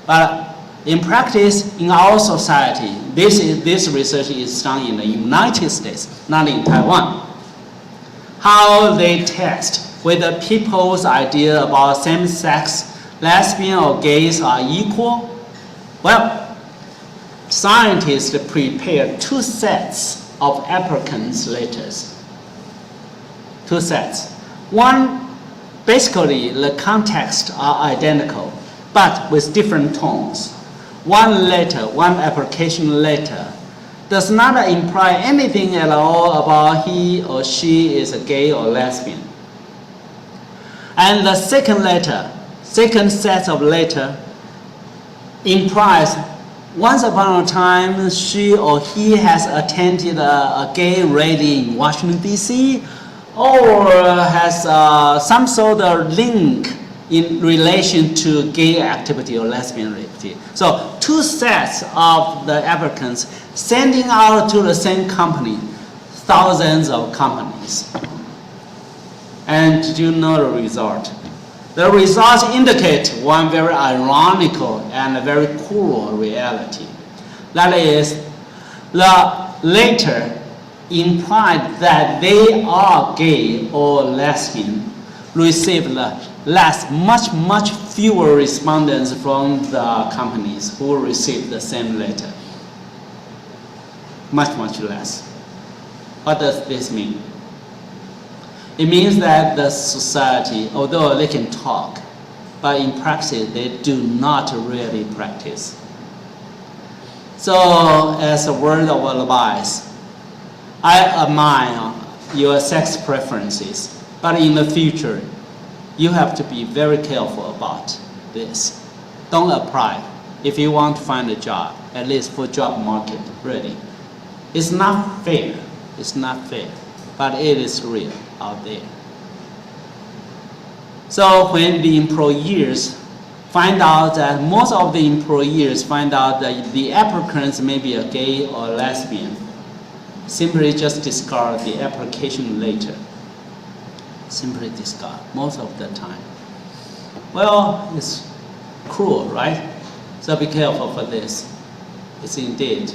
But in practice, in our society, this research is done in the United States, not in Taiwan. How they test whether people's idea about same-sex, lesbian or gays are equal? Well, scientists prepare 2 sets of applicants' letters. 2 sets. One, basically the contexts are identical, but with different tones. One letter, one application letter, does not imply anything at all about he or she is a gay or lesbian. And the second set of letter implies once upon a time she or he has attended a gay rally in Washington, D.C., or has some sort of link in relation to gay activity or lesbian activity. So 2 sets of the applicants sending out to the same company, thousands of companies. And did you know the result? The results indicate one very ironical and very cruel reality. That is, the letter implied that they are gay or lesbian received much fewer respondents from the companies who received the same letter. Much less. What does this mean? It means that the society, although they can talk, but in practice they do not really practice. So, as a word of advice, I admire your sex preferences, but in the future, you have to be very careful about this. Don't apply if you want to find a job, at least for job market, really. It's not fair, but it is real out there. So when the employers find out that most of the employers find out that the applicants may be a gay or lesbian, simply just discard the application later. Simply discard most of the time. Well, it's cruel, right? So be careful for this. It's indeed.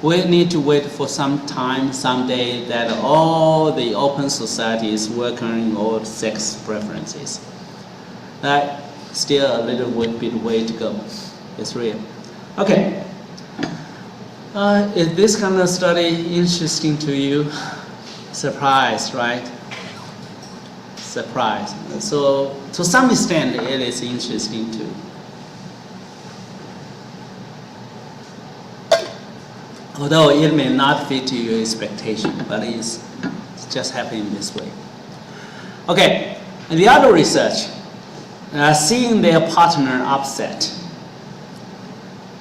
We need to wait for some time, someday, that all the open societies welcoming all sex preferences. That still a little bit way to go. It's real. Okay. Is this kind of study interesting to you? Surprise, right? Surprise. So to some extent, it is interesting too. Although it may not fit to your expectation, but it's just happening this way. Okay, and the other research, seeing their partner upset.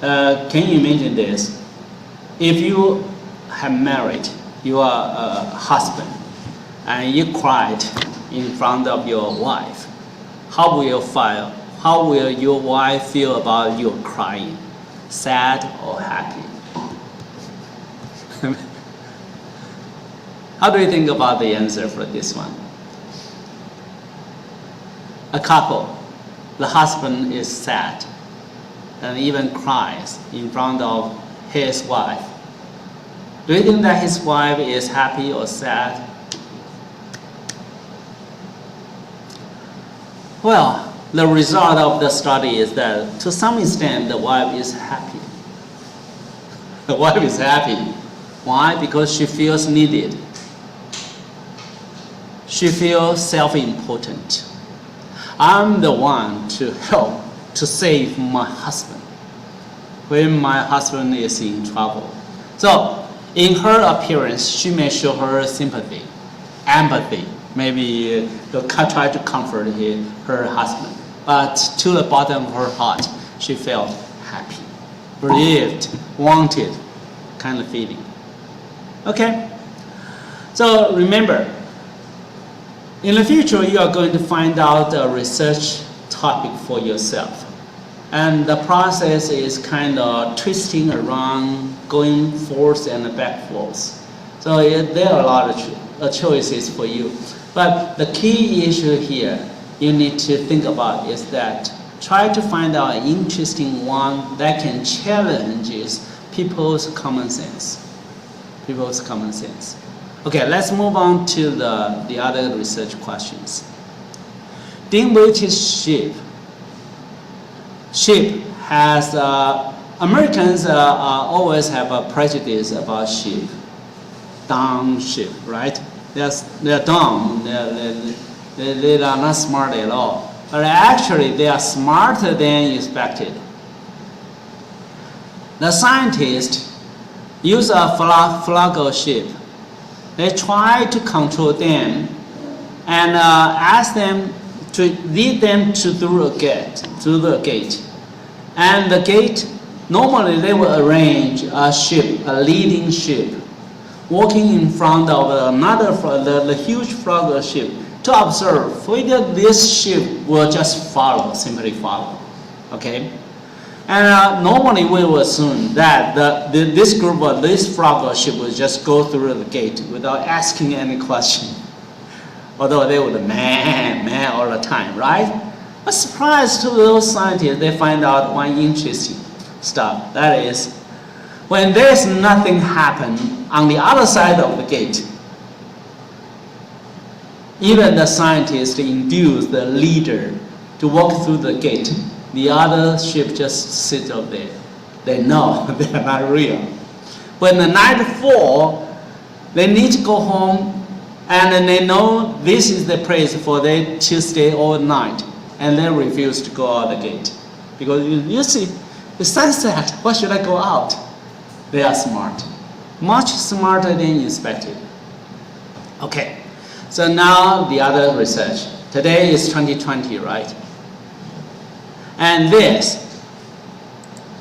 Can you imagine this? If you have married your husband and you cried in front of your wife, how will your wife feel about your crying? Sad or happy? How do you think about the answer for this one? A couple, the husband is sad and even cries in front of his wife. Do you think that his wife is happy or sad? Well, the result of the study is that to some extent the wife is happy. The wife is happy. Why? Because she feels needed. She feels self-important. I'm the one to help, to save my husband when my husband is in trouble. So, in her appearance, she may show her sympathy, empathy, maybe try to comfort her husband. But to the bottom of her heart, she felt happy, relieved, wanted, kind of feeling. Okay? So remember, in the future, you are going to find out a research topic for yourself. And the process is kind of twisting around, going forth and back forth. So there are a lot of choices for you. But the key issue here you need to think about is that try to find out an interesting one that can challenge people's common sense. People's common sense. Okay, let's move on to the other research questions. Dim-witted sheep. Sheep has, Americans always have a prejudice about sheep. Dumb sheep, right? They're dumb, they are not smart at all. But actually they are smarter than expected. The scientists use a flock of sheep. They try to control them and ask them to lead them through the gate. And the gate, normally they will arrange a sheep, a leading sheep, walking in front of the huge flock of sheep to observe whether this sheep will just simply follow. Okay? And normally we will assume that this flock of sheep will just go through the gate without asking any question. Although they would man all the time, right? A surprise to those scientists, they find out one interesting stuff. That is, when there's nothing happen on the other side of the gate, even the scientists induce the leader to walk through the gate. The other sheep just sit up there. They know they are not real. When the night falls, they need to go home, and then they know this is the place for them to stay all night, and they refuse to go out the gate. Because you see, the sunset, why should I go out? They are smart. Much smarter than expected. Okay, so now the other research. Today is 2020, right? And this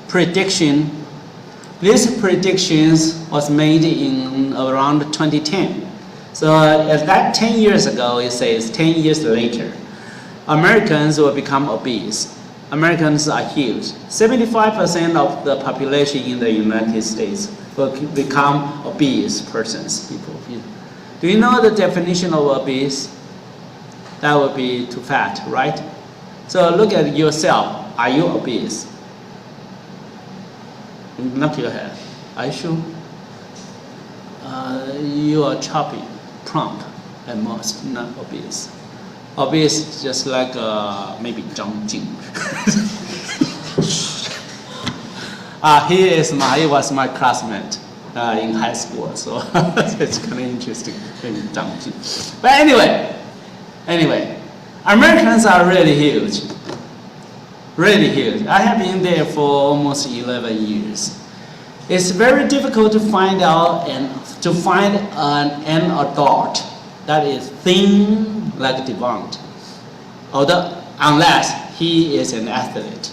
predictions was made in around 2010. So at that 10 years ago, it says 10 years later, Americans will become obese. Americans are huge. 75% of the population in the United States will become obese persons, people. Do you know the definition of obese? That would be too fat, right? So look at yourself. Are you obese? Knock your head. Are you sure? You are chubby, plump, at most, not obese. Obese is just like maybe Zhang Jing. He was my classmate in high school, so it's kind of interesting. Maybe Zhang Jing. But anyway, Americans are really huge. Really huge. I have been there for almost 11 years. It's very difficult to find an adult that is thin like Devant, unless he is an athlete.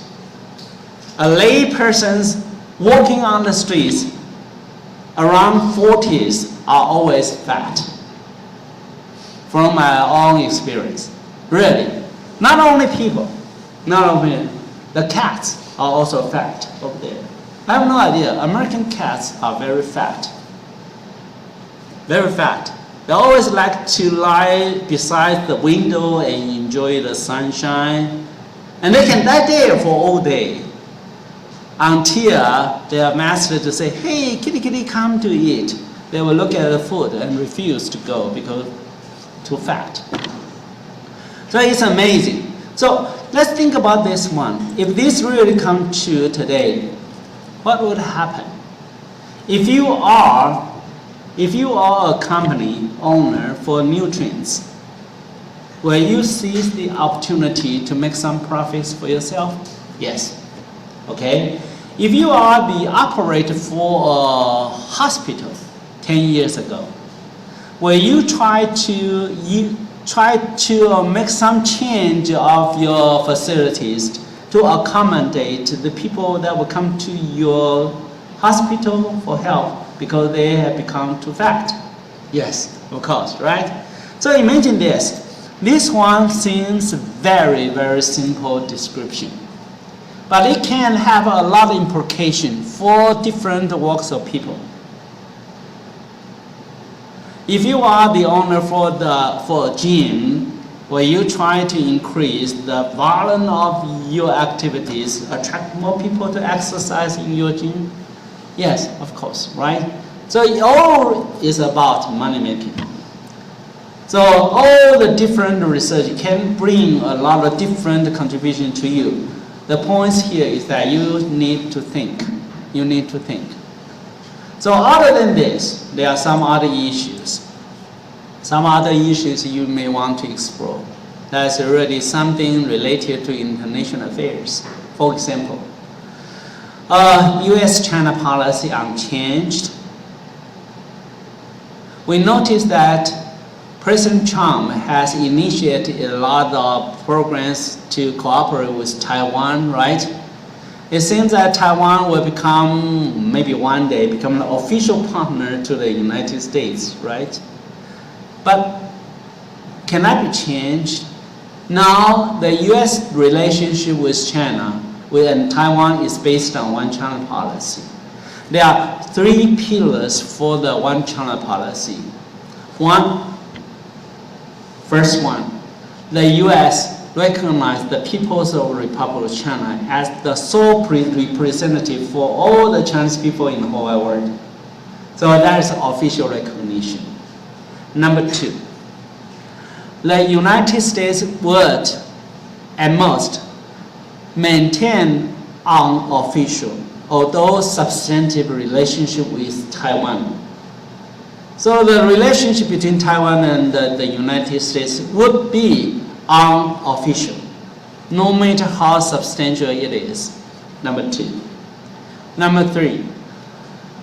A lay person walking on the streets around 40s are always fat. From my own experience, really. Not only people, the cats are also fat over there. I have no idea. American cats are very fat. Very fat. They always like to lie beside the window and enjoy the sunshine. And they can lie there for all day until their master to say, hey, kitty, kitty, come to eat. They will look at the food and refuse to go because too fat. So it's amazing. So let's think about this one. If this really comes true today, what would happen? If you are a company owner for nutrients, will you seize the opportunity to make some profits for yourself? Yes. Okay. If you are the operator for a hospital 10 years ago, will you try to make some change of your facilities to accommodate the people that will come to your hospital for help because they have become too fat? Yes, of course, right? So imagine this. This one seems very, very simple description, but it can have a lot of implication for different walks of people. If you are the owner for a gym, will you try to increase the volume of your activities, attract more people to exercise in your gym? Yes, of course, right? So it all is about money making. So all the different research can bring a lot of different contribution to you. The point here is that you need to think. You need to think. So other than this, there are some other issues. Some other issues you may want to explore. That's already something related to international affairs. For example, U.S.-China policy unchanged. We noticed that President Trump has initiated a lot of programs to cooperate with Taiwan, right? It seems that Taiwan will become, maybe one day, become an official partner to the United States, right? But can that be changed? Now, the U.S. relationship with China and Taiwan is based on One China policy. There are 3 pillars for the One China policy. First one, the U.S. recognized the People's Republic of China as the sole representative for all the Chinese people in the whole wide world. So that is official recognition. Number 2, the United States would, at most, maintain unofficial, although substantive relationship with Taiwan. So the relationship between Taiwan and the United States would be unofficial, no matter how substantial it is. Number 2. Number 3,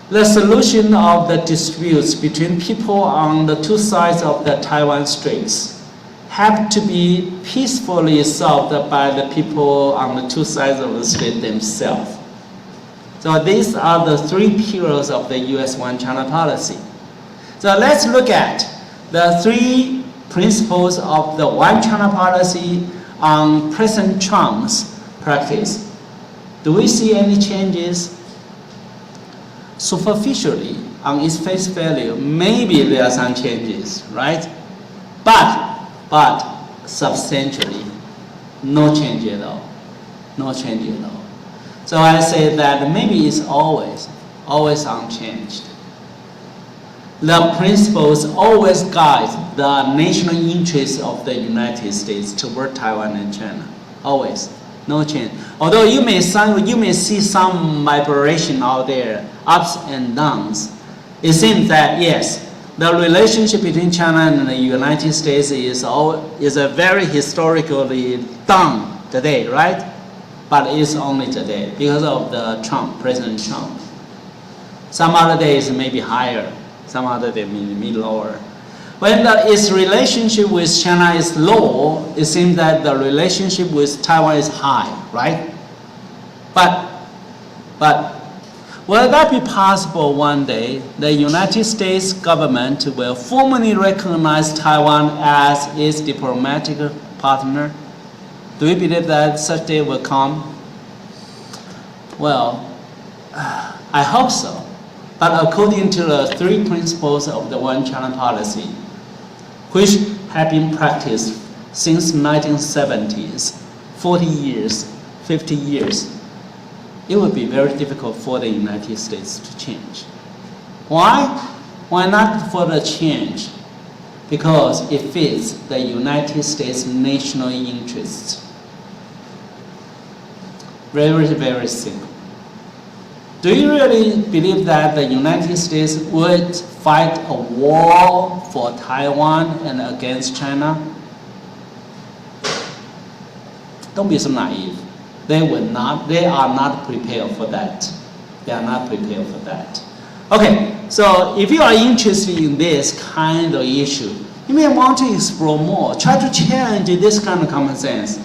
the solution of the disputes between people on the 2 sides of the Taiwan Straits have to be peacefully solved by the people on the 2 sides of the strait themselves. So these are the 3 pillars of the U.S. One China policy. So let's look at the 3 principles of the One China policy on President Trump's practice, do we see any changes? Superficially, on its face value, maybe there are some changes, right? But substantially, no change at all. No change at all. So I say that maybe it's always unchanged. The principles always guide the national interests of the United States toward Taiwan and China. Always, no change. Although you may see some vibration out there, ups and downs. It seems that yes, the relationship between China and the United States is a very historically down today, right? But it's only today because of the President Trump. Some other days may be higher, some other days may be lower. When its relationship with China is low, it seems that the relationship with Taiwan is high, right? But will that be possible one day? The United States government will formally recognize Taiwan as its diplomatic partner? Do we believe that such day will come? Well, I hope so. But according to the 3 principles of the One China policy, which have been practiced since 1970s, 40 years, 50 years, it would be very difficult for the United States to change. Why? Why not for the change? Because it fits the United States national interests. Very, very simple. Do you really believe that the United States would fight a war for Taiwan and against China? Don't be so naive. They are not prepared for that. They are not prepared for that. Okay, so if you are interested in this kind of issue, you may want to explore more. Try to challenge this kind of common sense.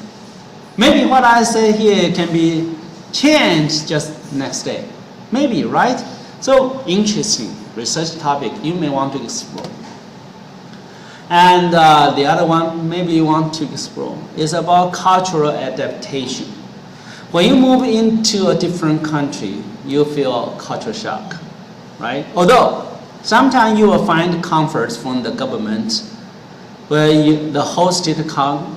Maybe what I say here can be changed just next day. Maybe, right? So interesting research topic you may want to explore. And the other one maybe you want to explore is about cultural adaptation. When you move into a different country, you feel culture shock, right? Although sometimes you will find comfort from the government, where the hosted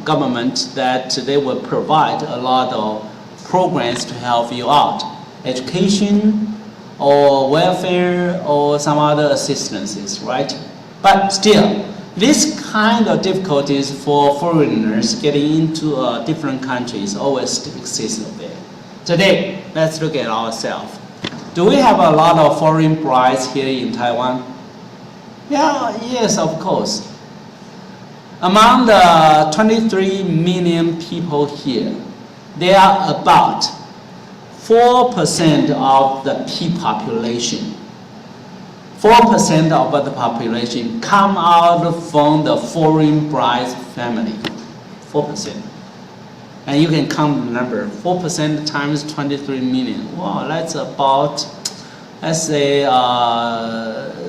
government that they will provide a lot of programs to help you out, education or welfare or some other assistances, right? But still, this kind of difficulties for foreigners getting into different countries always exist there. Today, let's look at ourselves. Do we have a lot of foreign brides here in Taiwan? Yeah, yes, of course. Among the 23 million people here, there are about 4% of the population. 4% of the population come out from the foreign brides family. 4%. And you can count the number. 4% times 23 million. Wow, that's about, let's say,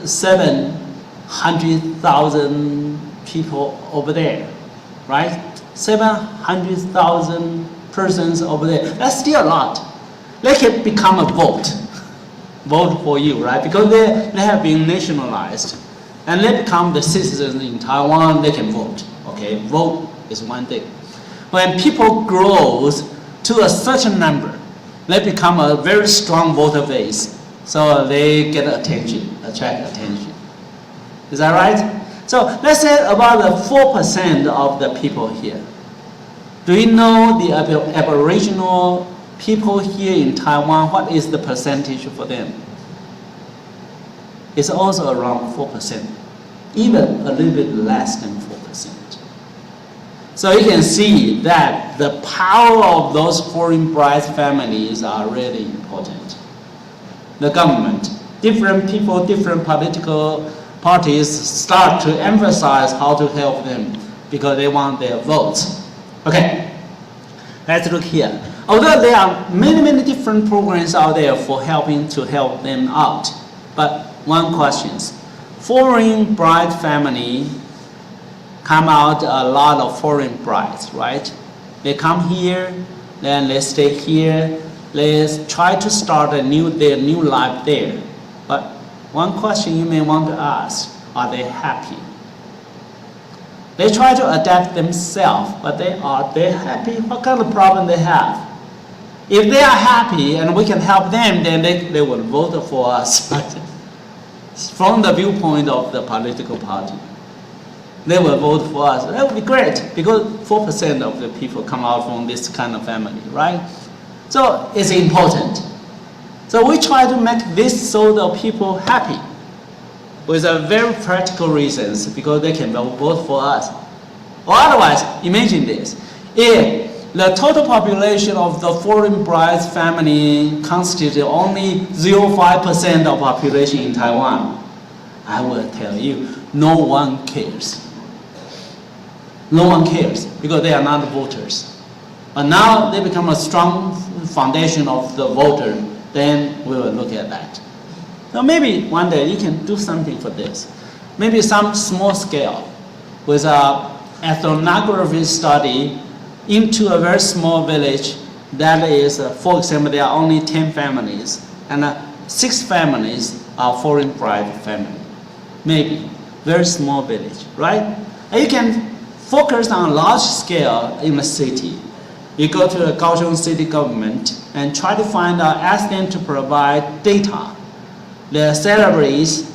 700,000 people over there, right? 700,000 persons over there. That's still a lot. They can become a vote for you, right? Because they have been nationalized, and they become the citizens in Taiwan. They can vote. Okay, vote is one thing. When people grows to a certain number, they become a very strong voter base. So they get attention, attract attention. Is that right? So let's say about the 4% of the people here. Do you know the Aboriginal people here in Taiwan? What is the percentage for them? It's also around 4%, even a little bit less than 4%. So you can see that the power of those foreign bride families are really important. The government, different people, different political parties start to emphasize how to help them because they want their votes. Okay, let's look here. Although there are many different programs out there for helping to help them out, but one question: foreign bride family come out a lot of foreign brides, right? They come here then they stay here, they try to start their new life there. But one question you may want to ask, are they happy? They try to adapt themselves, but are they happy? What kind of problem they have? If they are happy and we can help them, then they will vote for us. Right? From the viewpoint of the political party, they will vote for us. That would be great, because 4% of the people come out from this kind of family, right? So it's important. So we try to make this sort of people happy with a very practical reasons, because they can vote for us. Or otherwise, imagine this. If the total population of the foreign bride's family constitutes only 0.5% of population in Taiwan, I will tell you, no one cares. No one cares, because they are not voters. But now they become a strong foundation of the voter, then we will look at that. Now maybe one day you can do something for this. Maybe some small scale with an ethnography study into a very small village that is, for example, there are only 10 families and 6 families are foreign bride family. Maybe, very small village, right? And you can focus on large scale in the city. You go to the Kaohsiung city government and try to ask them to provide data, their salaries,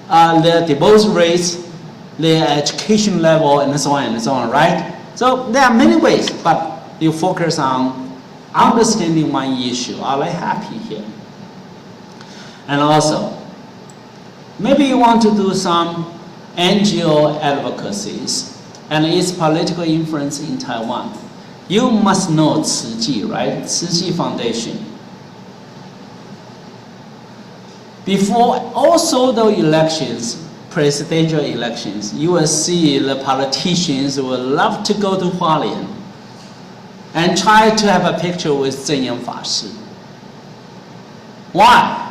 their divorce rates, their education level, and so on, right? So there are many ways, but you focus on understanding one issue. Are they happy here? And also, maybe you want to do some NGO advocacies and its political influence in Taiwan. You must know Tzu Chi, right? Tzu Chi Foundation. Before also the elections, presidential elections, you will see the politicians will love to go to Hualien and try to have a picture with Zhen Yang Fa Shi. Why?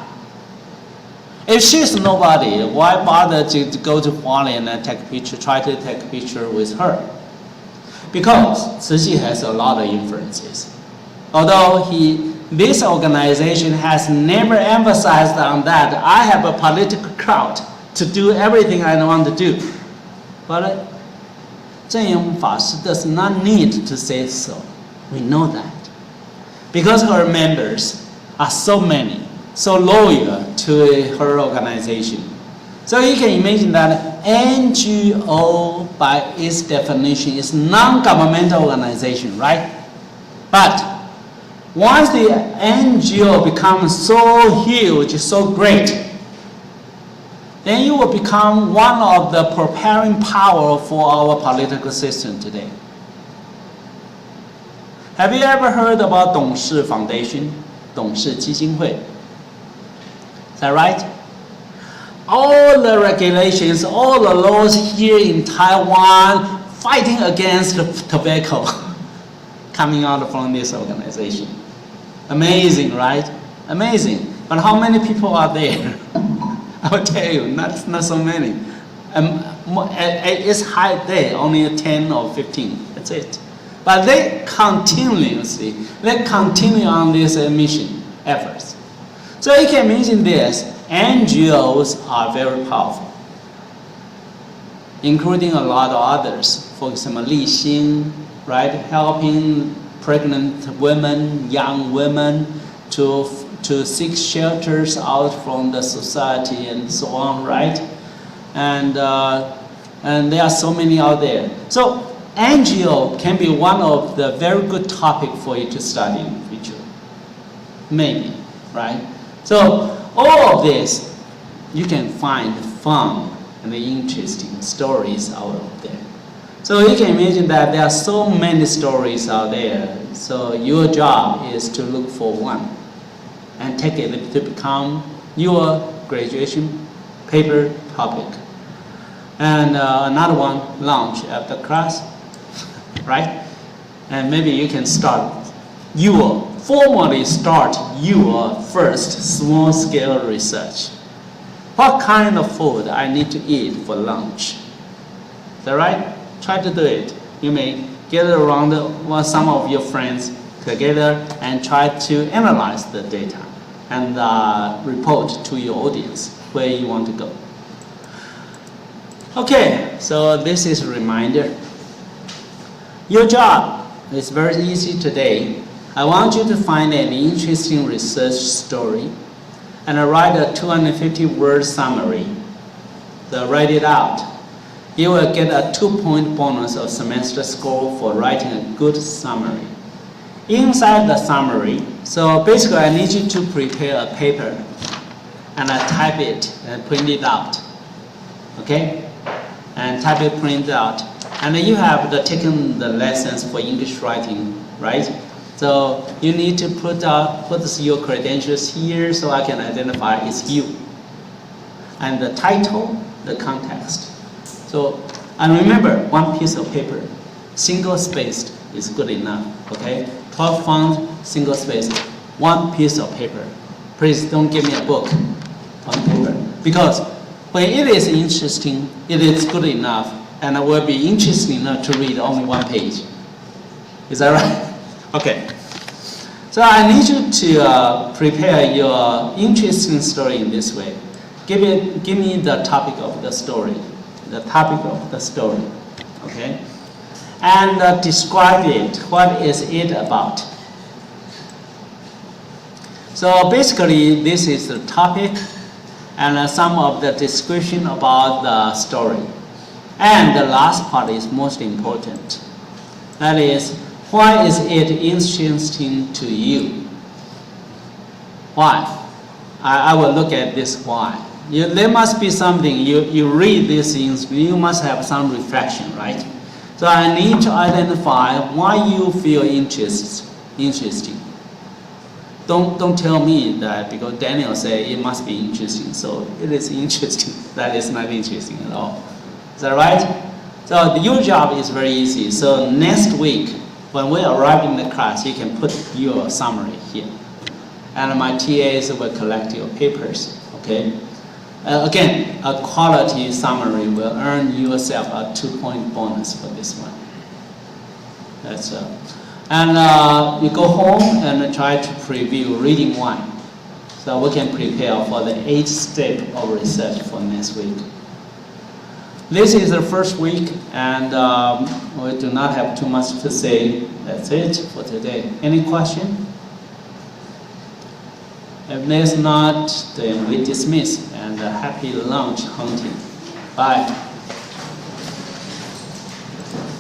If she's nobody, why bother to go to Hualien and try to take a picture with her? Because Tzu Chi has a lot of influences. Although this organization has never emphasized on that, I have a political crowd to do everything I want to do. But Zhen Yang Fa Shi does not need to say so. We know that. Because her members are so many, so loyal to her organization. So you can imagine that NGO, by its definition, is non-governmental organization, right? But once the NGO becomes so huge, so great, then you will become one of the propelling power for our political system today. Have you ever heard about Dongshi Foundation, Dongshi 基金会? Is that right? All the regulations, all the laws here in Taiwan fighting against tobacco coming out from this organization. Amazing, right? Amazing. But how many people are there? I will tell you, not so many. It's high there, only 10 or 15. That's it. But they continue on this mission efforts. So you can imagine this. NGOs are very powerful, including a lot of others. For example, Li Xin, right, helping pregnant women, young women to seek shelters out from the society and so on, right? And there are so many out there. So NGO can be one of the very good topic for you to study in the future. Maybe, right? So all of this, you can find fun and interesting stories out of there. So you can imagine that there are so many stories out there. So your job is to look for one and take it to become your graduation paper topic. And another one, launch after class, right? And maybe you can formally start your first small-scale research. What kind of food I need to eat for lunch? Is that right? Try to do it. You may get around some of your friends together and try to analyze the data and report to your audience where you want to go. Okay, so this is a reminder. Your job is very easy today. I want you to find an interesting research story and write a 250-word summary. So write it out. You will get a 2-point bonus of semester score for writing a good summary. Inside the summary, so basically I need you to prepare a paper and I type it and print it out. Okay? And type it, print it out. And then you have taken the lessons for English writing, right? So you need to put your credentials here so I can identify it's you. And the title, the context. So, and remember, one piece of paper, single-spaced is good enough, okay? 12 font, single-spaced, one piece of paper. Please don't give me a book on paper. Because when it is interesting, it is good enough, and it will be interesting enough to read only one page. Is that right? Okay. So I need you to prepare your interesting story in this way. Give me the topic of the story. The topic of the story. Okay? And describe it. What is it about? So basically, this is the topic and some of the description about the story. And the last part is most important. That is, why is it interesting to you? Why? I will look at this why. There must be something, you read these things, you must have some reflection, right? So I need to identify why you feel interesting. Don't tell me that because Daniel said it must be interesting, so it is interesting. That is not interesting at all. Is that right? So your job is very easy. So next week, when we arrive in the class, you can put your summary here. And my TAs will collect your papers, okay? Again, a quality summary will earn yourself a 2-point bonus for this one. That's and you go home and try to preview reading 1. So we can prepare for the 8th step of research for next week. This is the first week, and we do not have too much to say. That's it for today. Any question? If there's not, then we dismiss, and happy lunch hunting. Bye.